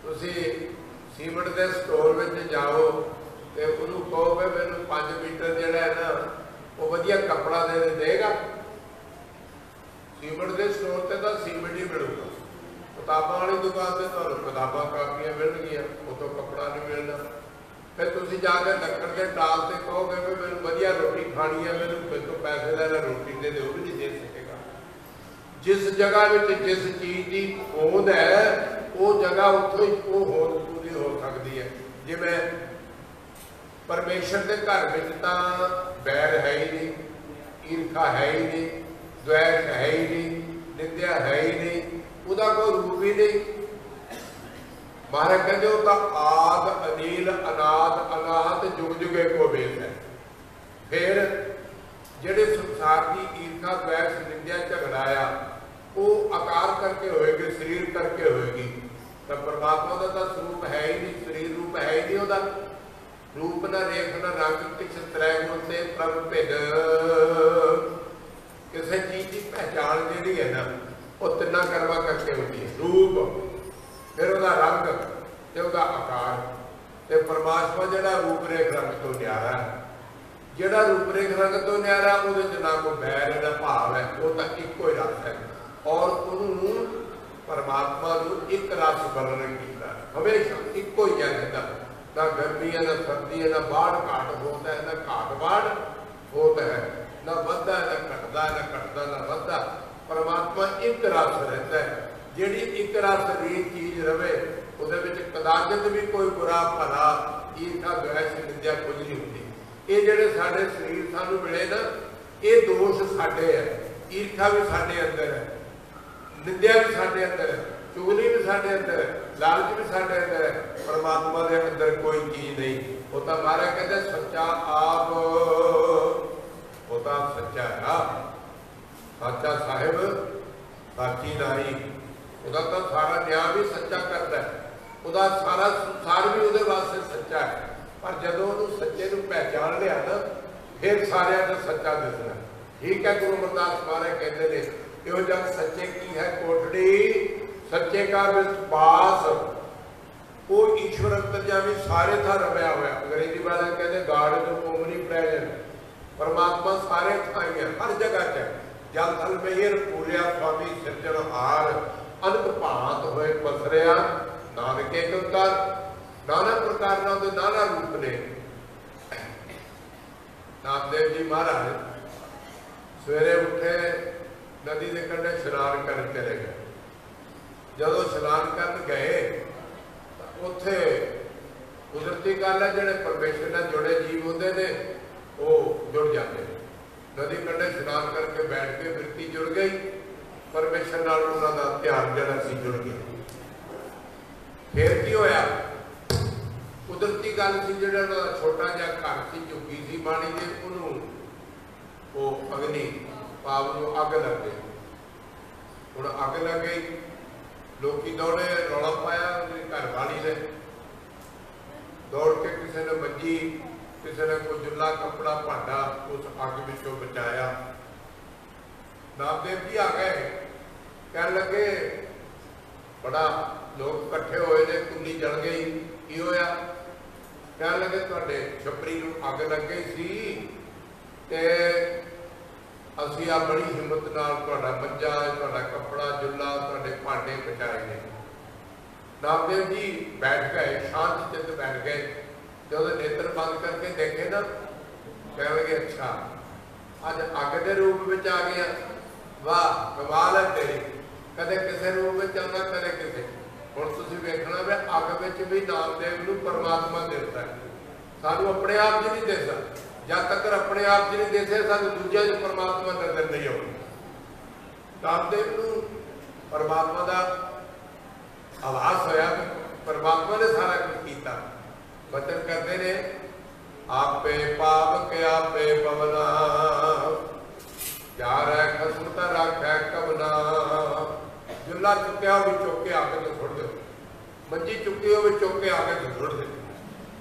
तुसी सीमेंट के स्टोर में जाओ तो उन्होंने कहो भाई मैंने 5 मीटर जोड़ा है ना वो वधिया कपड़ा दे देगा। सीमेंट के स्टोर से तो सीमेंट ही मिलेगा। किताबों वाली दुकान से तो किताबा कापियां मिलनगियां, वो तो कपड़ा नहीं मिलना। फिर तुसी जाके लक्कड़ के टाल से कहोगे भाई मैंने वधिया रोटी खानी है, मैंने तो पैसे लेना रोटी दे, वो भी नहीं दे सकेगा। जिस जगह में जिस चीज की होंद है वो जगह उत्थों ही वो होंद पूरी हो सकती है। जिवें परमेश्वर के घर में तो बैर है ही नहीं, ईर्खा है ही नहीं, द्वेष है ही नहीं, निंदा है ही नहीं, उसका कोई रूप ही नहीं। महाराज कहते हो आद अनील अनाद अनाहत जुग जुगे को भेद है। फिर जेडे संसार की ईर्खा द्वेष निंदा झगड़ाया वो आकार करके होएगी, शरीर करके होएगी। तो परमात्मा का तो स्वरूप है ही नहीं, शरीर रूप है ही नहीं। वह रूप न रेख न रंग किस त्रै गुण से प्रभ भिन्न। किसी चीज की पहचान जी है ना वो तिना कर्मा करके होती है। रूप फिर वह रंग तो वह आकार तो परमात्मा जोड़ा रूप रेख रंग तो न्यारा है। जोड़ा रूप रेख रंग तो न्यारा वो ना कोई बैर है ना भाव है, वो तो एको ही रस है। और उन्होंने परमात्मा को एक रस वर्णन किया। हमेशा इको ही है रहता, ना गर्मी है ना सर्दी है, ना बाढ़ घाट होता है, ना घाट बाढ़ होता है, ना वधदा है ना घटदा, ना घटदा ना वधदा। परमात्मा एक रस रहता है, जिहड़ी एक रस री चीज रवे उहदे विच कदाचित भी कोई बुरा भला ईर्खा द्वेष निंदा कुछ नहीं होती। ये जिहड़े साडे शरीर सानू मिले ना, ये दोष साडे है, ईर्खा भी साडे अंदर है, निंदा भी साडे अंदर है, चुगली भी साडे अंदर है, लालच भी साडे अंदर है। परमात्मा के अंदर कोई चीज नहीं। वो तो महाराज कहते सच्चा आप, वो तो सच्चा है, सच्चा साहिब साची नाई, ਉਹਦਾ ਤਾਂ ਸਾਰਾ ਨਿਆਂ ਵੀ ਸੱਚਾ ਕਰਦਾ ਹੈ, ਉਹਦਾ ਸਾਰਾ ਸੰਸਾਰ ਵੀ ਉਹਦੇ ਵਾਸਤੇ ਸੱਚਾ ਹੈ। ਪਰ ਜਦੋਂ ਉਹਨੂੰ ਸੱਚੇ ਨੂੰ ਪਹਿਚਾਣ ਲਿਆ ਨਾ, ਫਿਰ ਸਾਰਿਆਂ ਦਾ ਸੱਚਾ ਦਿਸਦਾ। ਠੀਕ ਹੈ, ਗੁਰੂ ਅਮਰਦਾਸ ਮਹਾਰਾਜ ਕਹਿੰਦੇ ਨੇ ਇਹੋ ਜਗ ਸੱਚੇ ਕੀ ਹੈ ਕੋਠੜੀ, ਸੱਚੇ ਕਾ ਵਿਸਵਾਸ, ਉਹ ਈਸ਼ਵਰ ਅੰਤਰਜਾਮੀ ਸਾਰੇ ਥਾਂ ਰਮਿਆ ਹੋਇਆ। ਅੰਗਰੇਜ਼ੀ ਵਾਲੇ ਕਹਿੰਦੇ ਗਾਡ ਇਜ਼ ਓਮਨੀਪ੍ਰੈਜ਼ੈਂਟ, ਪਰਮਾਤਮਾ ਸਾਰੇ ਥਾਂ ਹੀ ਹੈ, ਹਰ ਜਗ੍ਹਾ 'ਚ ਹੈ। ਜਲ ਥਲ ਮੇਰ ਪੂਰਿਆ ਸੁਆਮੀ ਸਿਰਜਣਹਾਰ, अनक भांत होए पसरिया नानके कंकार। नाना प्रकार के नाना रूप ने। नामदेव जी महाराज सवेरे उठे, नदी के कंढे स्नान कर चले गए। जदों स्नान कर गए उत्थे कुदरती गल है, जिहड़े परमेश्वर नाल जुड़े जीव होंदे ने वो जुड़ जाते। नदी कंढे स्नान करके बैठ के वृत्ति जुड़ गई, परमेश्वर नाल उन्हां दा ध्यान जिहड़ा सी जुड़ गया। फिर की होया, कुदरती गल सी, जिहड़ा उन्हां दा छोटा जिहा घर सी, झुग्गी सी माड़ी जी, उहनूं वो अग्नि पाप नूं अग लग गई। हुण अग लग गई, लोकी दौड़े, रौला पाया घर वाली ने, दौड़ के किसी ने मंजी, किसी ने कोई जुल्ला कपड़ा भांडा उस अग विचों बचाया। नामदेव जी आ गए, कह लगे बड़ा लोग इकट्ठे होए ने, कुंडी जल गई, की होया? कह लगे तुहाडे छपरी नूं अग लग गई सी ते असीं आ बड़ी हिम्मत नाल तुहाडा मंजा, तुहाडा कपड़ा, जुल्ला, तुहाडे भांडे बचाए ने। नामदेव जी बैठ गए, शांत चित बैठ गए। जब नेत्र बंद करके देखे ना, कह लगे अच्छा अज अग के रूप में आ गया, वाह कमाल है तेरी, कदे किसी रूप में चलना, कदे किसी। हुण तुसीं वेखना वे अग विच भी नामदेव नूं परमात्मा दिसदा है, सानूं अपने आप च नहीं दिसदा। जब तक अपने आप च नहीं दिसे सानूं दूजिआं च परमात्मा नज़र नहीं आउंदा। नामदेव नूं परमात्मा दा आभास होया, परमात्मा ने सारा कुछ कीता। बचन करते ने आपे पाप के आपे पवना, यार है खसमता रखै कबना। जुल्ला चुक्या भी चुक के आके तो सुट दे, मंजी चुकी हो भी चुक के आके तो सुट दे।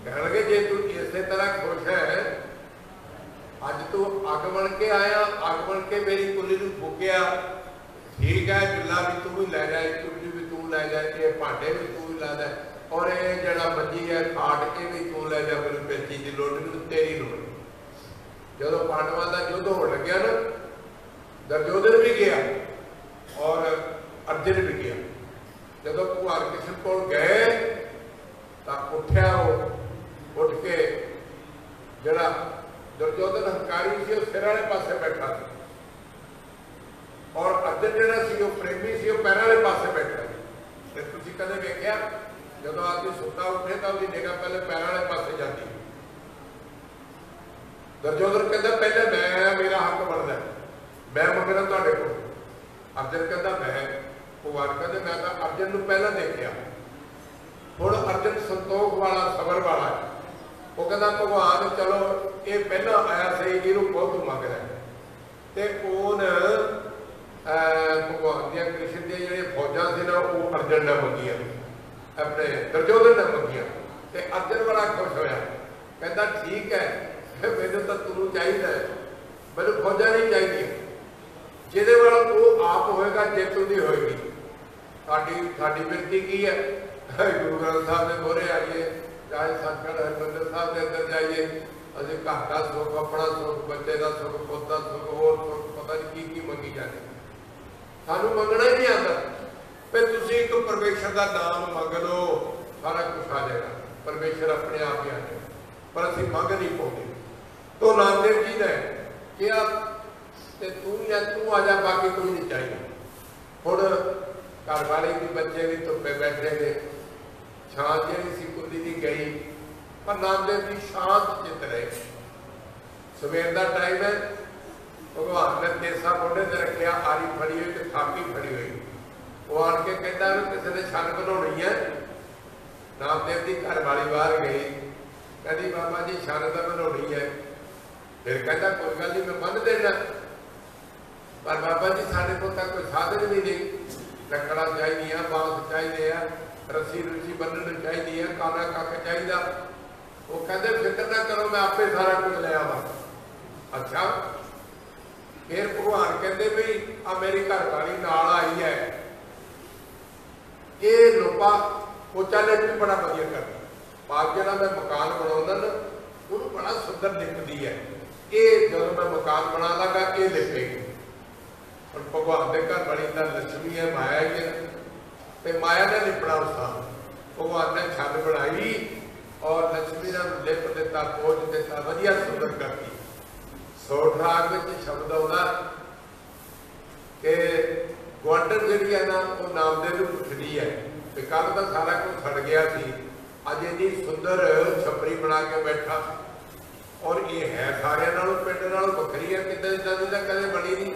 कह लगे जे तू इस तरह खुश है, अज तू अग बन के आया, अग बन के मेरी कुली नूं फूकिया, ठीक है, जुल्ला भी तू ही लै जाए, चुल्ली भी तू लै जाए, ये भांडे भी तू ही ला दे, और ये जड़ा मंजी है खाट ये भी तू लै जा, मेरी पेची की लोड़ नहीं, तेरी लोड़। जदों पांडवां दा युद्ध होण लग्या ना, दुर्योधन भी गया और अर्जुन भी गया। जब भगवान हरकृष्ण को गए तो उठा, वो उठ के जरा दुर्योधन हंकारी से सिर वाले पासे बैठा था, और अर्जुन जरा सी वो प्रेमी से पैर वाले पासे बैठा। तो तुसीं कदे वेख्या जब आदमी सुता उठे तो उसकी निगाह पहले पैर वाले पासे जाती। दुर्योधन कहता पहले मैं, मेरा हक बनता है, मैं मंगना तुहाडे कोल। अर्जुन कहता मैं, भगवान कहते मैं तो अर्जुन नूं पहला देखिया, हुण अर्जुन संतोख वाला सबर वाला है। वो कहता भगवान चलो ये पहला आया से इहनूं बहुत मंगदा है, ते ओन भगवान दियां कृष्ण दियां जिहड़ियां फौजां सी ना वो अर्जुन ने मंगियां, अपने दुर्योधन ने मंगियां, ते अर्जुन बड़ा खुश होया, कहता ठीक है, मैनूं तां तैनूं चाहीदा है, मैनूं फौजां नहीं चाहिए, जिहदे वाल वो आप होएगा जेतू दी होएगी। साडी विरती की है, गुरु ग्रंथ साहब के मोहरे आइए, चाहे सचखंड हरिमंदिर साहब के अंदर जाइए, असीं घर का सुख, अपना सुख, बच्चे का सुख, पुत का सुख, होर सुख, पता नहीं की मंगी जाने। सानू मंगना ही नहीं आता, फिर तुसीं एक परमेश्वर का नाम मंग लो, सारा कुछ आ जाएगा, परमेश्वर अपने आप ही आ जाएगा, पर असीं मंग नहीं पाते। तो नामदेव जी ने कहा कि तू आ जा, बाकी कोई नहीं चाहिए। हुण घर वाले भी बच्चे भी धुप्पे बैठे ने, छां जी सी कुंदी दी गई, पर नामदेव जी शांत चित रहे। सवेर का टाइम है, भगवान ने तेरसा मोढे ते रखिया, आरी फड़ी हुई ते थापी फड़ी हुई। वो आन के कहता किसी ने छन बनानी है। नामदेव की घर वाली बाहर गई, कहती बाबा जी छन तो बनानी है। फिर कहता कोई गल नहीं, मैं बन देना, पर बाबा जी साढ़े को कोई साधन भी नहीं, लकड़ा चाहिए, बांस चाहिए, रस्सी रुसी बन्नण चाहिए, काना कख चाहिए। वो कहते फिक्र ना करो, मैं आपे सारा कुछ ले आवा। अच्छा, फिर भगवान कहते भी आ मेरी घर वाली नाल आई है, ये लोपा पोचा ने भी बड़ा वधिया करता, बाप जो मैं मकान बनाऊंगा ना वो बड़ा सुंदर दिखती है, ये जो मैं मकान बना लगा ये लिखेगी। और भगवान के घर वाली का लक्ष्मी है, माया ही है, तो माया ने लिपना उसका। भगवान ने छत बनाई और लक्ष्मी ने लिप दिता, पोच दिता, वधिया सुंदर करती। सोठ राग में शब्द आता कि गुआंढण जी है ना, वो नामदेव को पुछदी है कि कल तो सारा कुछ सड़ गया सी, अज इतनी सुंदर छपरी बना के बैठा, और ये है सारे नालों पिंड नालों वखरी है, कितने इदा की कदे बनी नहीं।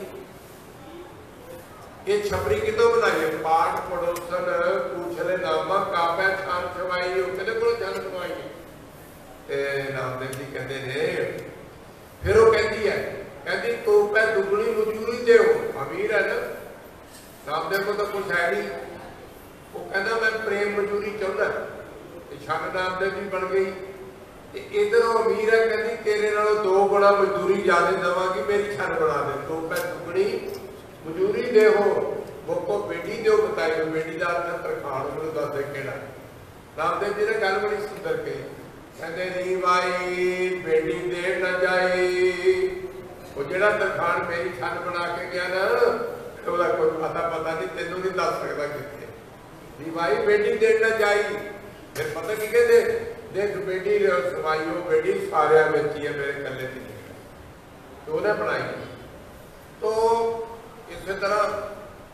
ये छपरी कितों बनाई है? पाठ पड़ोसन पूछले नामा कापै छान छवाई, किहदे कोलों छान छवाई है? नामदेव जी कहते ने, फिर वो कहती है, कहती तू पै दुगनी मजूरी दे, अमीर है ना, नामदेव को तो कुछ है नहीं। वो कहना मैं प्रेम मजूरी चाहता, छन नामदेव जी बन गई। इधरों अमीर है, कहती तेरे नालों 2 गुणा मजदूरी ज्यादा देवांगी, मेरी छन बना दे, तू पै दुगनी मजूरी दे हो, मुझको बेटी दो बताई, बेटी का अर्थ तरखान मैनूं दस दे केड़ा। नामदेव जी ने गल बड़ी सुंदर कही, कहते नी भाई बेटी दे न जाई, वो जिहड़ा तरखान मेरी छन बना के गया ना, ਉਹਦਾ कोई पता नहीं, तेनों नहीं दस सकता कितने नी भाई बेटी दे न जाई। फिर पता की कहते देख बेटी सवाईओ, बेटी सारिया में है, मेरे कले की तो उन्हें बनाई। तो इस तरह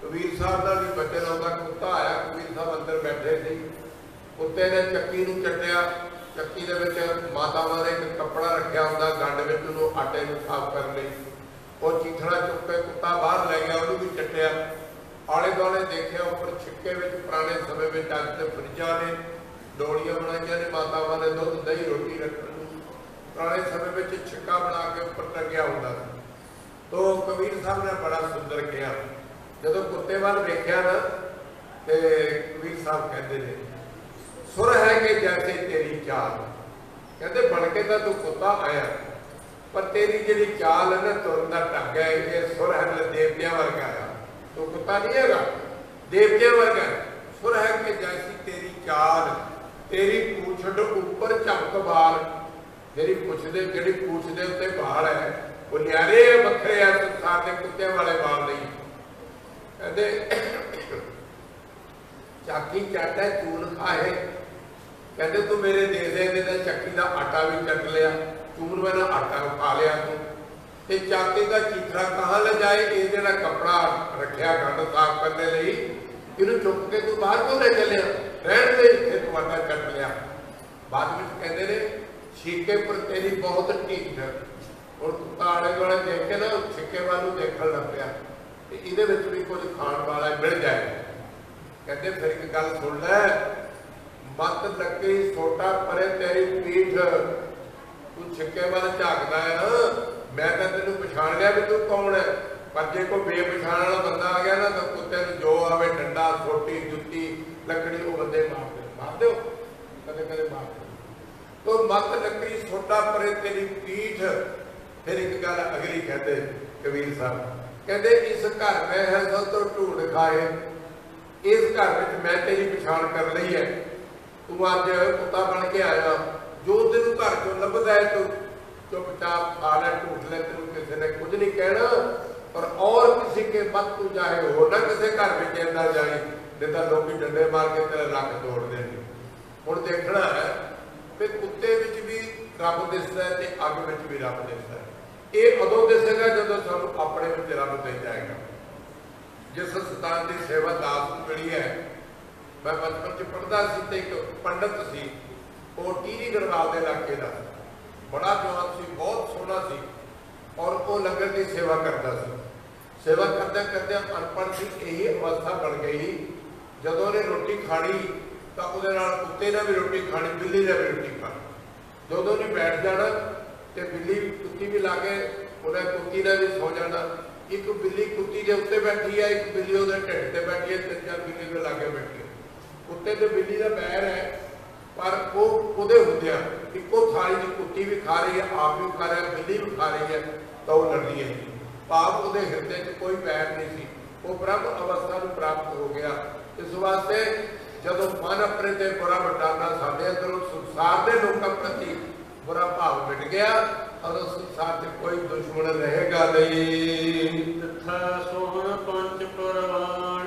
कबीर साहब का भी बचन आता, कुत्ता आया, कबीर साहब अंदर बैठे थे, कुत्ते ने चक्की नूं चट्टिया, चक्की दे मातावां ने एक कपड़ा रखा होंदा गंड में, उन्होंने आटे में साफ कर ली, और चीथड़ा चुक के कुत्ता बाहर लै गया, उन्होंने भी चट्टिया। आले दुआले देखिया उपर छिक्के में पुराने समय में अज तो फ्रिजा ने, डोलियां बनाई ने, मातावां ने दुध दही रोटी रखने, पुराने समय में छिक्का बना के उपर टंगिया होंदा। तो कबीर साहब ने बड़ा सुंदर कहा, जो कुत्ते वाल देखा ना, तो कबीर साहब कहते हैं सुर है कि जैसे तेरी चाल, कहते बन के तो तू कुत्ता आया, पर तेरी जी चाल है ना, तुरन का ढंग है, ये सुर है देवतिया वर्गा है, तो कुत्ता नहीं है, देवतिया वर्गा है। सुर है कि जैसी तेरी चाल, तेरी पूछड़ ऊपर झमक बाल, तेरी पुछ दे जी पूछ दे उत्ते बाल है, वो न्यारे वखरे है, संसार के कुत्ते वाले बाल नहीं। कहते चाकी चट है चून खाए, कहते तू मेरे दे दे, चक्की का आटा भी चट लिया, चून में आटा खा लिया तू, ते चाके का चीथड़ा कहाँ ले जाए? ये जरा कपड़ा रखिया गंद साफ करने लई, इन्हू चुक के तू बाहर क्यों ले चलिया? रहन दे, इत्थे तू आटा चट लिया। बाद में कहते ने छीके पर तेरी बहुत ढीठ, और कुत्ता आले दुआले देख के ना छिक्के वालू देखण लग पिया, इहदे विच भी कुछ खाण वाला मिल जाए। कहते फिर एक गल सुन लै, मत लगी सोटा परे तेरी पीठ, तू छिक्के वाल झाकदा है ना, मैं तो तेन पछाण लिया भी तू कौन है, पर जे कोई बेपछाण वाला बंदा आ गया ना, तो कुत्ते जो आवे डंडा सोटी जुत्ती लकड़ी वो बंदे मार दो कदे कदे मार दो। तो मत लकड़ी सोटा परे तेरी पीठ। फिर एक गल अगली कहते कबीर साहब, कहते इस घर में है सब तो ढूंढ खाए, इस घर में मैं तेरी पछाण कर ली है, तू अज कुत्ता बन के आया, जो तेन घर चो लभदा है तू चुपचाप खा ले, ढूंढ ले, तेन किसी ने कुछ नहीं कहना, और किसी के मत तू चाहे हो ना किसी घर में अंदर जाए, नहीं तो लोग डंडे मार के तेरा लक तोड़ देंगे। ਹੁਣ देखना है कि कुत्ते विच भी रब दिसदा है ते अग विच भी रब दिसदा है। ये उदों दिसेगा जदों सानूं अपने विच रब दिस जाएगा। जिस सतान की सेवा दास नूं मिली है, मैं बचपन च पढ़दा सी ते एक पंडित सी, वो टीरी गढ़वाल के इलाके का बड़ा जवान सी, बहुत सोहना सी और वो लंगर की सेवा करता सी। सेवा करदे करदे अनपढ़ सी, यही अवस्था बन गई जदों ने रोटी खानी तो उहदे नाल कुत्ते ने भी रोटी खानी, बिल्ली ने भी रोटी खानी। जदों ने बैठ जाना तो बिल्ली कुत्ती भी लागे, उन्हें कुत्ती ने भी सौ जाना। एक बिल्ली कुत्ती के उत्ते बैठी है, एक बिल्ली उहदे ढिड ते बैठी है, 3-4 बिल्ली के लागे बैठी है। कुत्ते तो बिल्ली का बैर है, पर वो उहदे हुंदियां इक्को थाली च कुत्ती भी खा रही है, आप भी खा रहा है, बिल्ली भी खा रही है, तो वो लड़दी है। भाव उहदे हिरदे च कोई बैर नहीं सी, वो ब्रह्म अवस्था को प्राप्त हो गया। इस वास्ते जदों मन अपने ते बुरा वटाना साडे अंदरों संसार के लोगों प्रति बुरा भाव मिट गया और संसार से कोई दुश्मन रहेगा नहीं। पंच परवान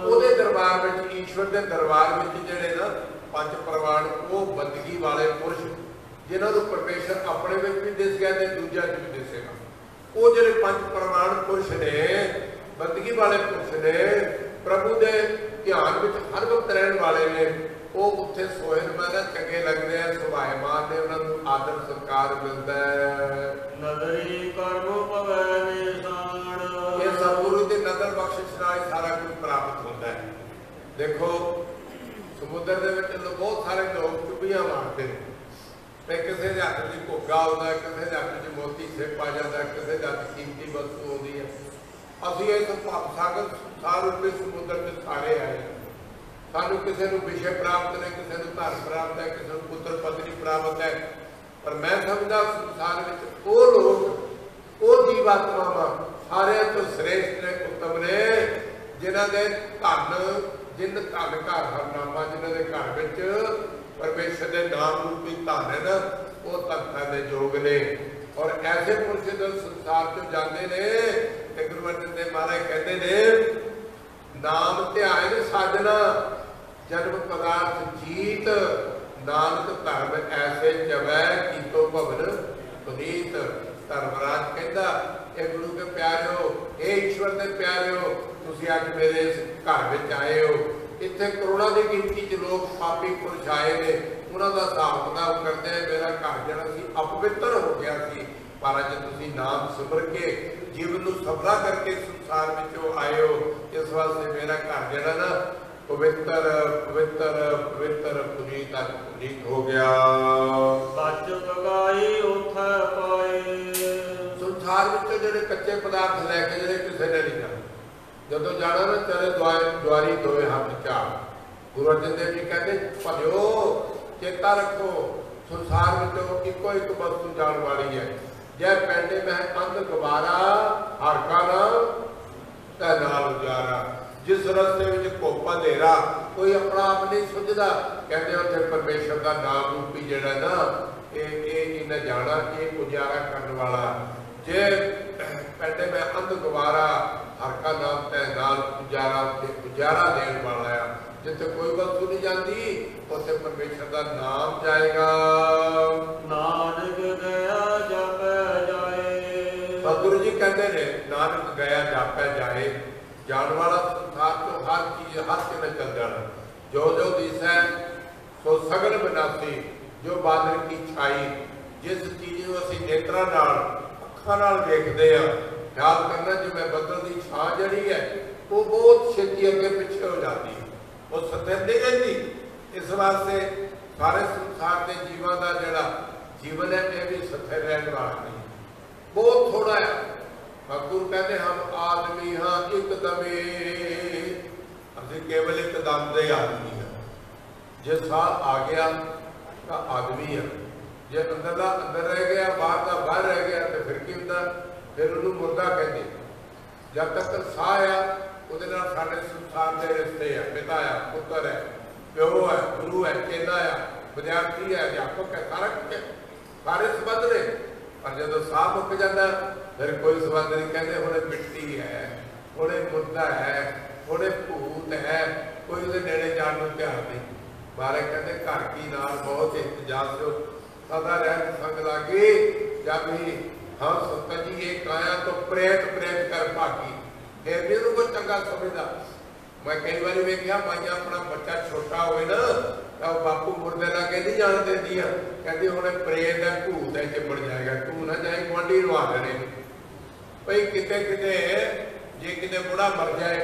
उहदे दरबार में, ईश्वर के दरबार में जिहड़े ना पंच परवान, वो बंदगी वाले पुरुष जिन्हां नूं परमेश्वर अपने में भी दिस गया ते दूजिआं च भी दिसेगा। वो जिहड़े पंच परवान पुरुष ने, बंदगी वाले पुरुष ने, प्रभु के ध्यान में हर वक्त रहने वाले ने, वो उत्थे सोहनमान चंगे लगते हैं, सुभाएमान ने, उन्होंने आदर सत्कार मिलता है। नदरी कर्म पवै निशान, ये सतगुरु की नदर बख्शिश नाल सारा कुछ प्राप्त होता है। देखो समुद्र के विच बहुत सारे लोग चुभियां मारते हैं, किसी के हथ में घोगा होता है, किसी के हथ में मोती सिप आ जाता है, किसी के हथ कीमती वस्तु होती है। असीं इस भवसागर संसार रूपी समुद्र में सारे आए, सानू किसी को विषय प्राप्त ने, किसी को धन प्राप्त है, किसी को पुत्र पत्नी प्राप्त है, पर मैं समझदा संसार में वो लोग, वो जीवात्मावां सारे तो श्रेष्ठ ने, उत्तम ने, जिन्हां दे धन, जिन धन घर हरनामा, जिन्हां दे घर विच परमेश्वर के नाम रूपी धन है ना, वो तत्तां दे योग ने। और ऐसे पुरुष जब संसार चो जाते हैं, गुरु अर्जन देव महाराज कहते ने, नाम ध्यान साधना जन्म पदार्थ जीत, नानक धर्म ऐसे जवै कीतो भवन पुनीत। धर्मराज कहता, ये गुरु के प्यारे, ये ईश्वर के प्यारे, तुसीं अज मेरे इस घर में आए हो, इत्थे करोड़ों की गिनती च लोग पापी पुरुष आए ने, उन्हों का हिसाब किताब करते हैं, मेरा घर जिहड़ा सी अपवित्र हो गया सी, पर अज तुसीं नाम सिमर के जीवन को सफला करके संसार में आए हो, इस वास्ते मेरा घर जिहड़ा ना पवित्र पवित्र पवित्र पुनीत पुनीत हो गया। सच गवाई उठ पाए, संसार में जिहड़े कच्चे पदार्थ लैके जिहड़े किसी ने नहीं जाना, जदों जाना ना चले द्वारी दोए हाथ चार। गुरु अर्जन देव जी कहते, भलियो चेता रखो, संसार में इको एक वस्तु जान वाली है, जै पैंडे में अंध गवारा, हर का नाम तै नाल उजारा। जिस रस्ते में घोप अंधेरा, कोई अपना आप नहीं सुझदा, कहते उत्थे परमेश्वर का नाम रूपी जिहड़ा ना, इन्हें जाना, ये उजारा करने वाला। जे पैंडे में अंध गवारा, हर का नाम तै नाल उजारा, उजारा देने वाला है। जिथे कोई वस्तु नहीं जाती, उत्थे परमेश्वर का नाम जाएगा। नानक गया जापै जाए, सतगुरु जी कहते हैं, नानक गया जापै जाए। जान वाला संसार तो हर चीज हर किने चल जाना, जो जो दिसै सो सगल विनाशी, जो बादल की छाई। जिस चीज को असीं नेत्रा नाल अखां नाल देखदे आ, ख्याल करना जिवें बदल की छां जिहड़ी है, वो बहुत छेती अगे पिछे हो जाती है, वो स्थिर नहीं रहती। इस वास्ते सारे संसार के जीवां का जिहड़ा जीवन है, यह भी स्थिर रहने वाला नहीं, बहुत थोड़ा है। गुरु कहते हम आदमी हाँ एकदमे, असीं केवल एक दम दे आदमी हैं। जे साह आ गया तो आदमी है, जे अंदर का अंदर रह गया, बाहर का बाहर रह गया, तो फिर की हुंदा, फिर उन्होंने मुर्दा कहते। जब तक साह आ, उहदे नाल साडे संसार के रिश्ते है, पिता है, पुत्र है, प्यो है, गुरु है, चेला है, विद्यार्थी है, अध्यापक है, सारा कुछ है, सारे संबंध ने। पर जो साह मुक जाता, फिर कोई संबंध नहीं। कहते हुणे मिट्टी है, हुणे मुर्दा है, हुणे भूत है, कोई उहदे नेड़े जाण नूं ध्यान नहीं। महाराज कहते घर की नाल बहुत इंतजार से सदा रहत संग लागे, जब ही हम संत जी एक आया तो प्रेत प्रेत कर भागी। फिर भी उनको चंगा समझदा। मैं कई बार वेख्या माइया अपना बच्चा छोटा होए ना तो बापू मुर्दे लागे नहीं जान देंदियां, कहती हुणे प्रेत है भूत है चिमड़ जाएगा, तू ना जाए गुआंढी लवा देने। भाई किते किते जे किते बुढ़ा मर जाए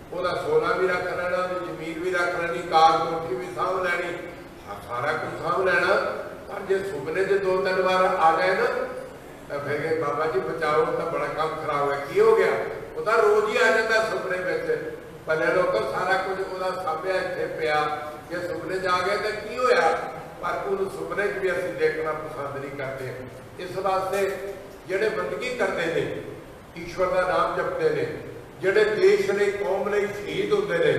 ਉਹਦਾ ਸੋਨਾ भी रख लेना, जमीन भी रख लेनी, कार कोठी भी सामभ लैनी, सारा कुछ सामभ लैना। पर जे सुपने च 2-3 बार आ जाए ना तो फिर कहे बाबा जी बचाओ, तो बड़ा काम खराब है। की हो गया? वो तो रोज ही आ जाता सुपने में। भले लोग सारा कुछ वो सामभ्या इत्थे पिया, जे सुपने च आ गए तो की होया? पर उन्होंने सुपने च भी असीं देखना पसंद नहीं करते। इस वास्ते जिहड़े बंदगी करते हैं, ईश्वर का नाम जपते हैं, ਜਿਹੜੇ देश ਲਈ कौम ਲਈ शहीद होते हैं,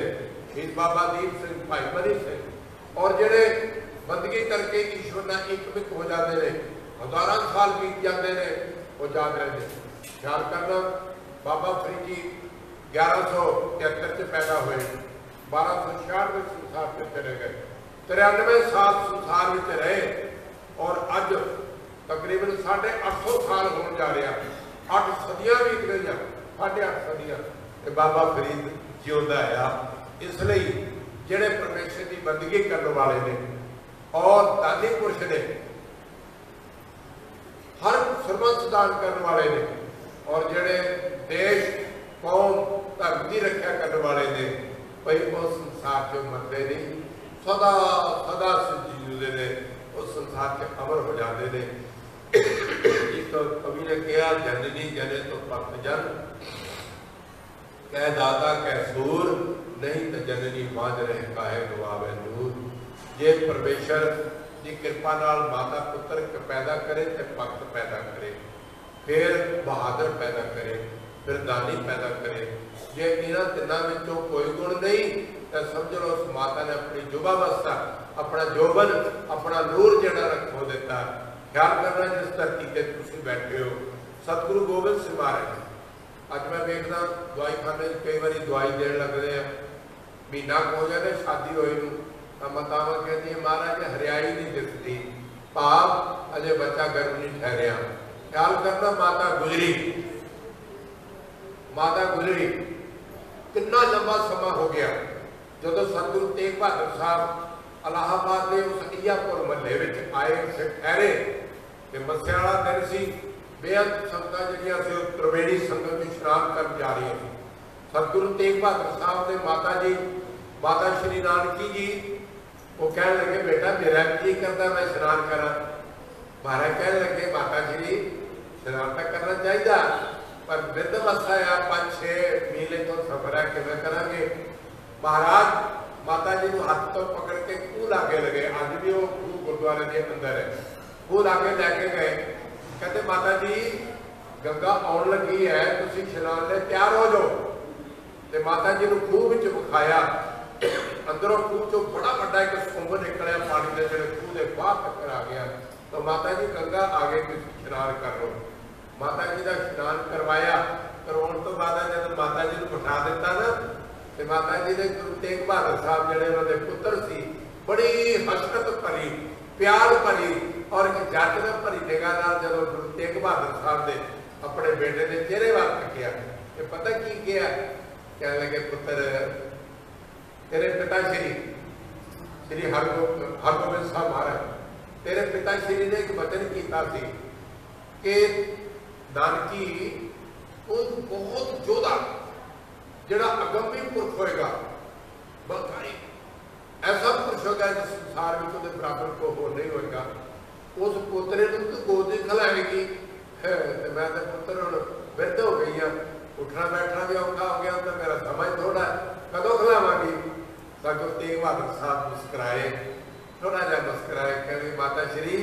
शहीद बाबा दीप सिंह, भाई मनी सिंह, और ਜਿਹੜੇ बंदगी करके ईश्वर ਨਾਲ एकमिक हो जाते हैं, हज़ारों साल बीत जाते हैं, वो याद रहते। ख्याल करना बाबा फरीद जी 1173 च पैदा हुए, 1266 में संसार से चले गए, 93 साल संसार में रहे, और अज तकरीबन 850 साल होने जा रहा, 8 सदियां बीत गई, 8.5 सदियां बाबा फरीद जिउंदा आ। इसलिए जिहड़े परमेश्वर की बंदगी करने वाले ने और दानी पुरुष ने, हर सर्वंस दान करने वाले ने, और जिहड़े देश कौम धर्म की रक्षा करने वाले ने, भाई वो संसार चो मरते नहीं, सदा सदा जीते ने, उस संसार से अमर हो जाते हैं। तो कवि ने कहा जननी जने तो पत जन, कह दाता कह सूर, नहीं तो जननी बांझ रहे काहे गवावे दूर। जे परमेश्वर की कृपा नाल माता पुत्र पैदा करे तो भगत पैदा करे, फिर बहादुर पैदा करे, फिर दानी पैदा करे। जे इन्हां तिन्हां विचों कोई गुण नहीं तो समझ लो उस माता ने अपनी जुबावस्था, अपना जोबन, अपना नूर जिहड़ा रखो दिता। ख्याल करना जिस धरती पर तुम बैठे हो, सतगुरु गोबिंद सिंह महाराज, अज मैं देखना दवाई खाने कई बार दवाई देन लगते हैं, महीना हो जाए शादी होए तो मातावां कहती महाराज हरियाई नहीं दिसती, भाव अजे बच्चा गर्भ नहीं ठहरिया। ख्याल करना माता गुजरी, माता गुजरी कितना लंबा समा हो गया। जो सतगुरु तेग बहादुर साहब इलाहाबाद के उस अहियापुर महल्ले में आए से ठहरे, मस्या वाला दिन सी, बेअंत संगतां जिहड़ियां सी त्रिवेणी संगत में इशनान कर जा रही है। सतगुरु तेग बहादुर साहब ने माता जी, माता श्री नानकी जी, वो कह लगे बेटा मेरा जी करता मैं इशनान करा। महाराज कह लगे माता जी इशनान तो करना चाहिए, पर वृद्ध अवस्था आ, 5-6 मील तो सफर है, किवें करांगे। महाराज माता जी को हाथ तो पकड़ के खूह लागे लगे, अज भी वो खूह गुरुद्वारे के अंदर है, खूह लागे लैके गए, कहते माता जी गंगा आउण लगी है, तुसीं इशनान लई तैयार हो जाओ। ते माता जी को खूह विच विखाया, अंदरों खूह चो बड़ा वड्डा एक सुंभ निकलिया पानी के, जिहड़े खूह के बाहर तक आ गया। तो माता जी गंगा आगे तुसीं इशनान कर लो। माता जी का इशनान करवाया, करवाउण तो बाद जब माता जी को बिठा दिता ना, तो माता जी ने गुरु तेग बहादुर साहब जिहड़े उन्होंने पुत्र सी, बड़ी हसरत भरी, प्यार भरी और एक जज में भरी निगाह नाल जदों गुरु तेग बहादुर साहब ने अपने बेटे के चेहरे वाल तकिया, तो पता की किया? कह लगे पुत्र तेरे पिता श्री हरगोबिंद साहब महाराज, तेरे पिता श्री ने एक वचन किया कि नानकी बहुत योद्धा जिहड़ा अगंमी पुरख होएगा, बलकारी ऐसा पुरुष होगा जिस संसार में उसके बराबर को हो नहीं होएगा, उस पोतरे को तो गोद नहीं खिलाएगी। मैं तो पुत्र हुण वृद्ध हो गई हाँ, उठना बैठना भी औखा हो गया, तो मेरा समय थोड़ा, कदों खिलावांगी। गुरु तेग बहादुर साहब मुस्कुराए, थोड़ा जहा मुस्कुराए, कहते माता श्री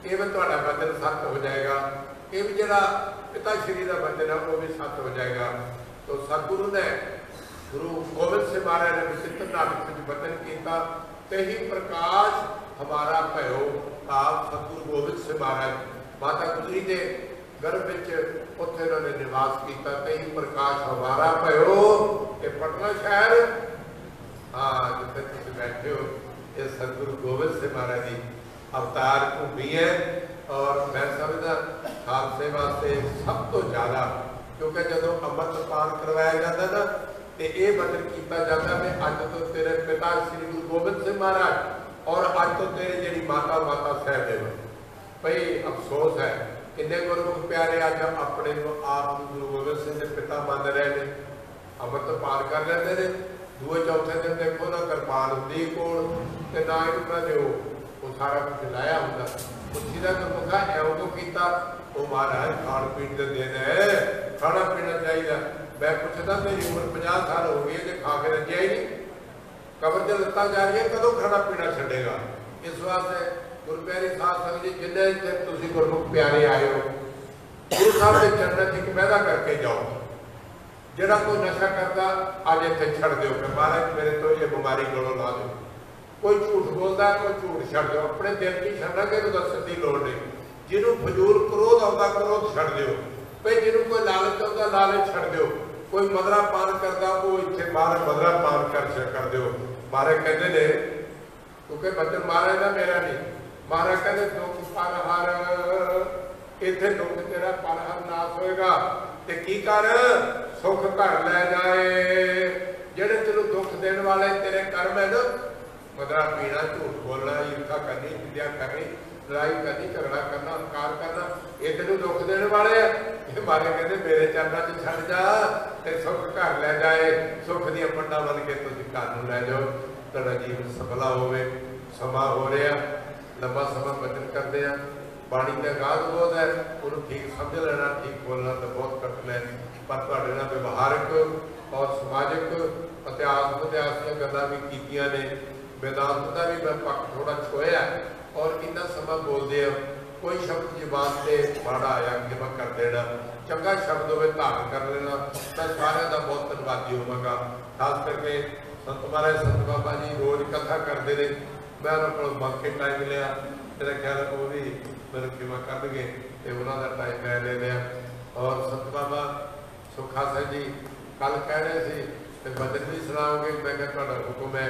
ये भी तुहाडा वचन सत्य हो जाएगा, ये भी जिहड़ा पिता श्री का वचन है वो भी सत्य हो जाएगा। तो सतगुरु ने गुरु गोबिंद सिंह महाराज ने विचित्र नाटक में वचन किया, तेही प्रकाश हमारा भयो, भाव सतगुरु गोबिंद सिंह महाराज माता गुजरी के गर्भ में उत्थे उन्होंने निवास किया। तेही प्रकाश हमारा भयो, ये पटना शहर, हाँ जिथे तुम बैठे हो, ये सतगुरु गोबिंद सिंह महाराज की अवतार भूमि है। और मैं समझदा खालसे वास्ते सब तो ज़्यादा, क्योंकि जो अमृतपान करवाया जाता ना तो ये बचन किया जाता भी अज तो तेरे पिता श्री गुरु गोबिंद सिंह महाराज और अज तो तेरे जी माता साहब भाई अफसोस है किन्ने गुरमुख प्यारे अज अपने आप गुरु गोबिंद सिंह के पिता मान रहे हैं, अमृतपान कर लेते हैं। दूए चौथे दिन देखो ना कृपान होंगी कोल ते ना ही उन्होंने वो सारा कुछ लाया होंगे। उसी का गुरमुखा एवं तो किया वो महाराज खाण पीण के दिन है, खाना पीना चाहिए। मैं पूछता मेरी उम्र 50 साल हो गई है, जो खा के रजिया ही नहीं, कबर च लत्तां जा रही है, कदों खाना पीना छड्डेगा। इस वास्ते गुरु प्यारी साध संगत जी जिन्ने इत्थे तुसीं गुरमुख प्यारे आए हो, गुरु साहब के चरणों च एक वादा करके जाओ, जिहड़ा कोई नशा करता अज इत्थे छड्ड दिओ कि महाराज मेरे तो ये बीमारी गलों ला दो। कोई झूठ बोलता है कोई झूठ छड्ड दिओ, अपने दिल की छड्डांगे तो दस्सण की लोड़ नहीं। जिन्हों फजूल क्रोध आता क्रोध छड्ड दिओ, भाई जिन्हों कोई लालच आता लालच छड्ड दिओ। कोई मदरा पान करता वो इत्थे बाहर मदरा पान कर दिओ। महाराज कहते ने क्योंकि बचन महाराज का मेरा नहीं, महाराज कहते दुख पर हर इत्थे दुख तेरा पर हर नाश होएगा ते की कर सुख घर लै जाए। जेड़े तेनों दुख देने वाले तेरे कर्म है ना, मदरा पीना, झूठ बोलना, ईर्खा करनी, निंदा करनी, लड़ाई करनी, झगड़ा करना, अहंकार करना, ये तेनों दुख देने वाले है। ये महाराज कहते मेरे चरणों च छड्ड जा ते सुख घर लै जाए। सुख दी पंडा बन के तुसीं घर नूं लै जाओ, तुहाडा जीवन सफला होवे। समा हो रहा लंबा समा बचन करते हैं, बाणी का गाध बहुत है, उन्होंने ठीक समझ लेना, ठीक बोलना तो बहुत कठिन है। पर तुहाडे नाल व्यवहारक और समाजिक इतिहास की गल्लां भी कीतियां ने, वेदांत का भी मैं पक्ष थोड़ा छोया और इन्ना समा बोलते हैं। कोई शब्द जबान से माड़ा आया कि मैं कर देना, चंगा शब्द होवे धारण कर लेना। मैं सारे का बहुत धन्यवादी होवांगा, खास करके संत महाराज संत बाबा जी रोज कथा करते हैं। मैं उन्होंने को मंग के टाइम लिया, मेरा ख्याल वो भी मेरे सेवा कर गए तो उन्होंने टाइम मैं ले लिया। और संत बाबा सुखा सिंह जी कल कह रहे थे तो बचन भी सुनाओगे, मैं क्या हुक्म है।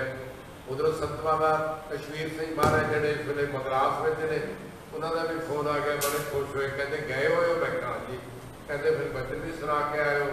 उधरों संत बाबा कश्मीर सिंह महाराज जोड़े इस वे मद्रास में ने, उन्होंने भी फोन आ गया, बड़े खुश हुए, कहते गए हो? मैं कहा जी, कहते फिर बचन भी सुना के आए हो।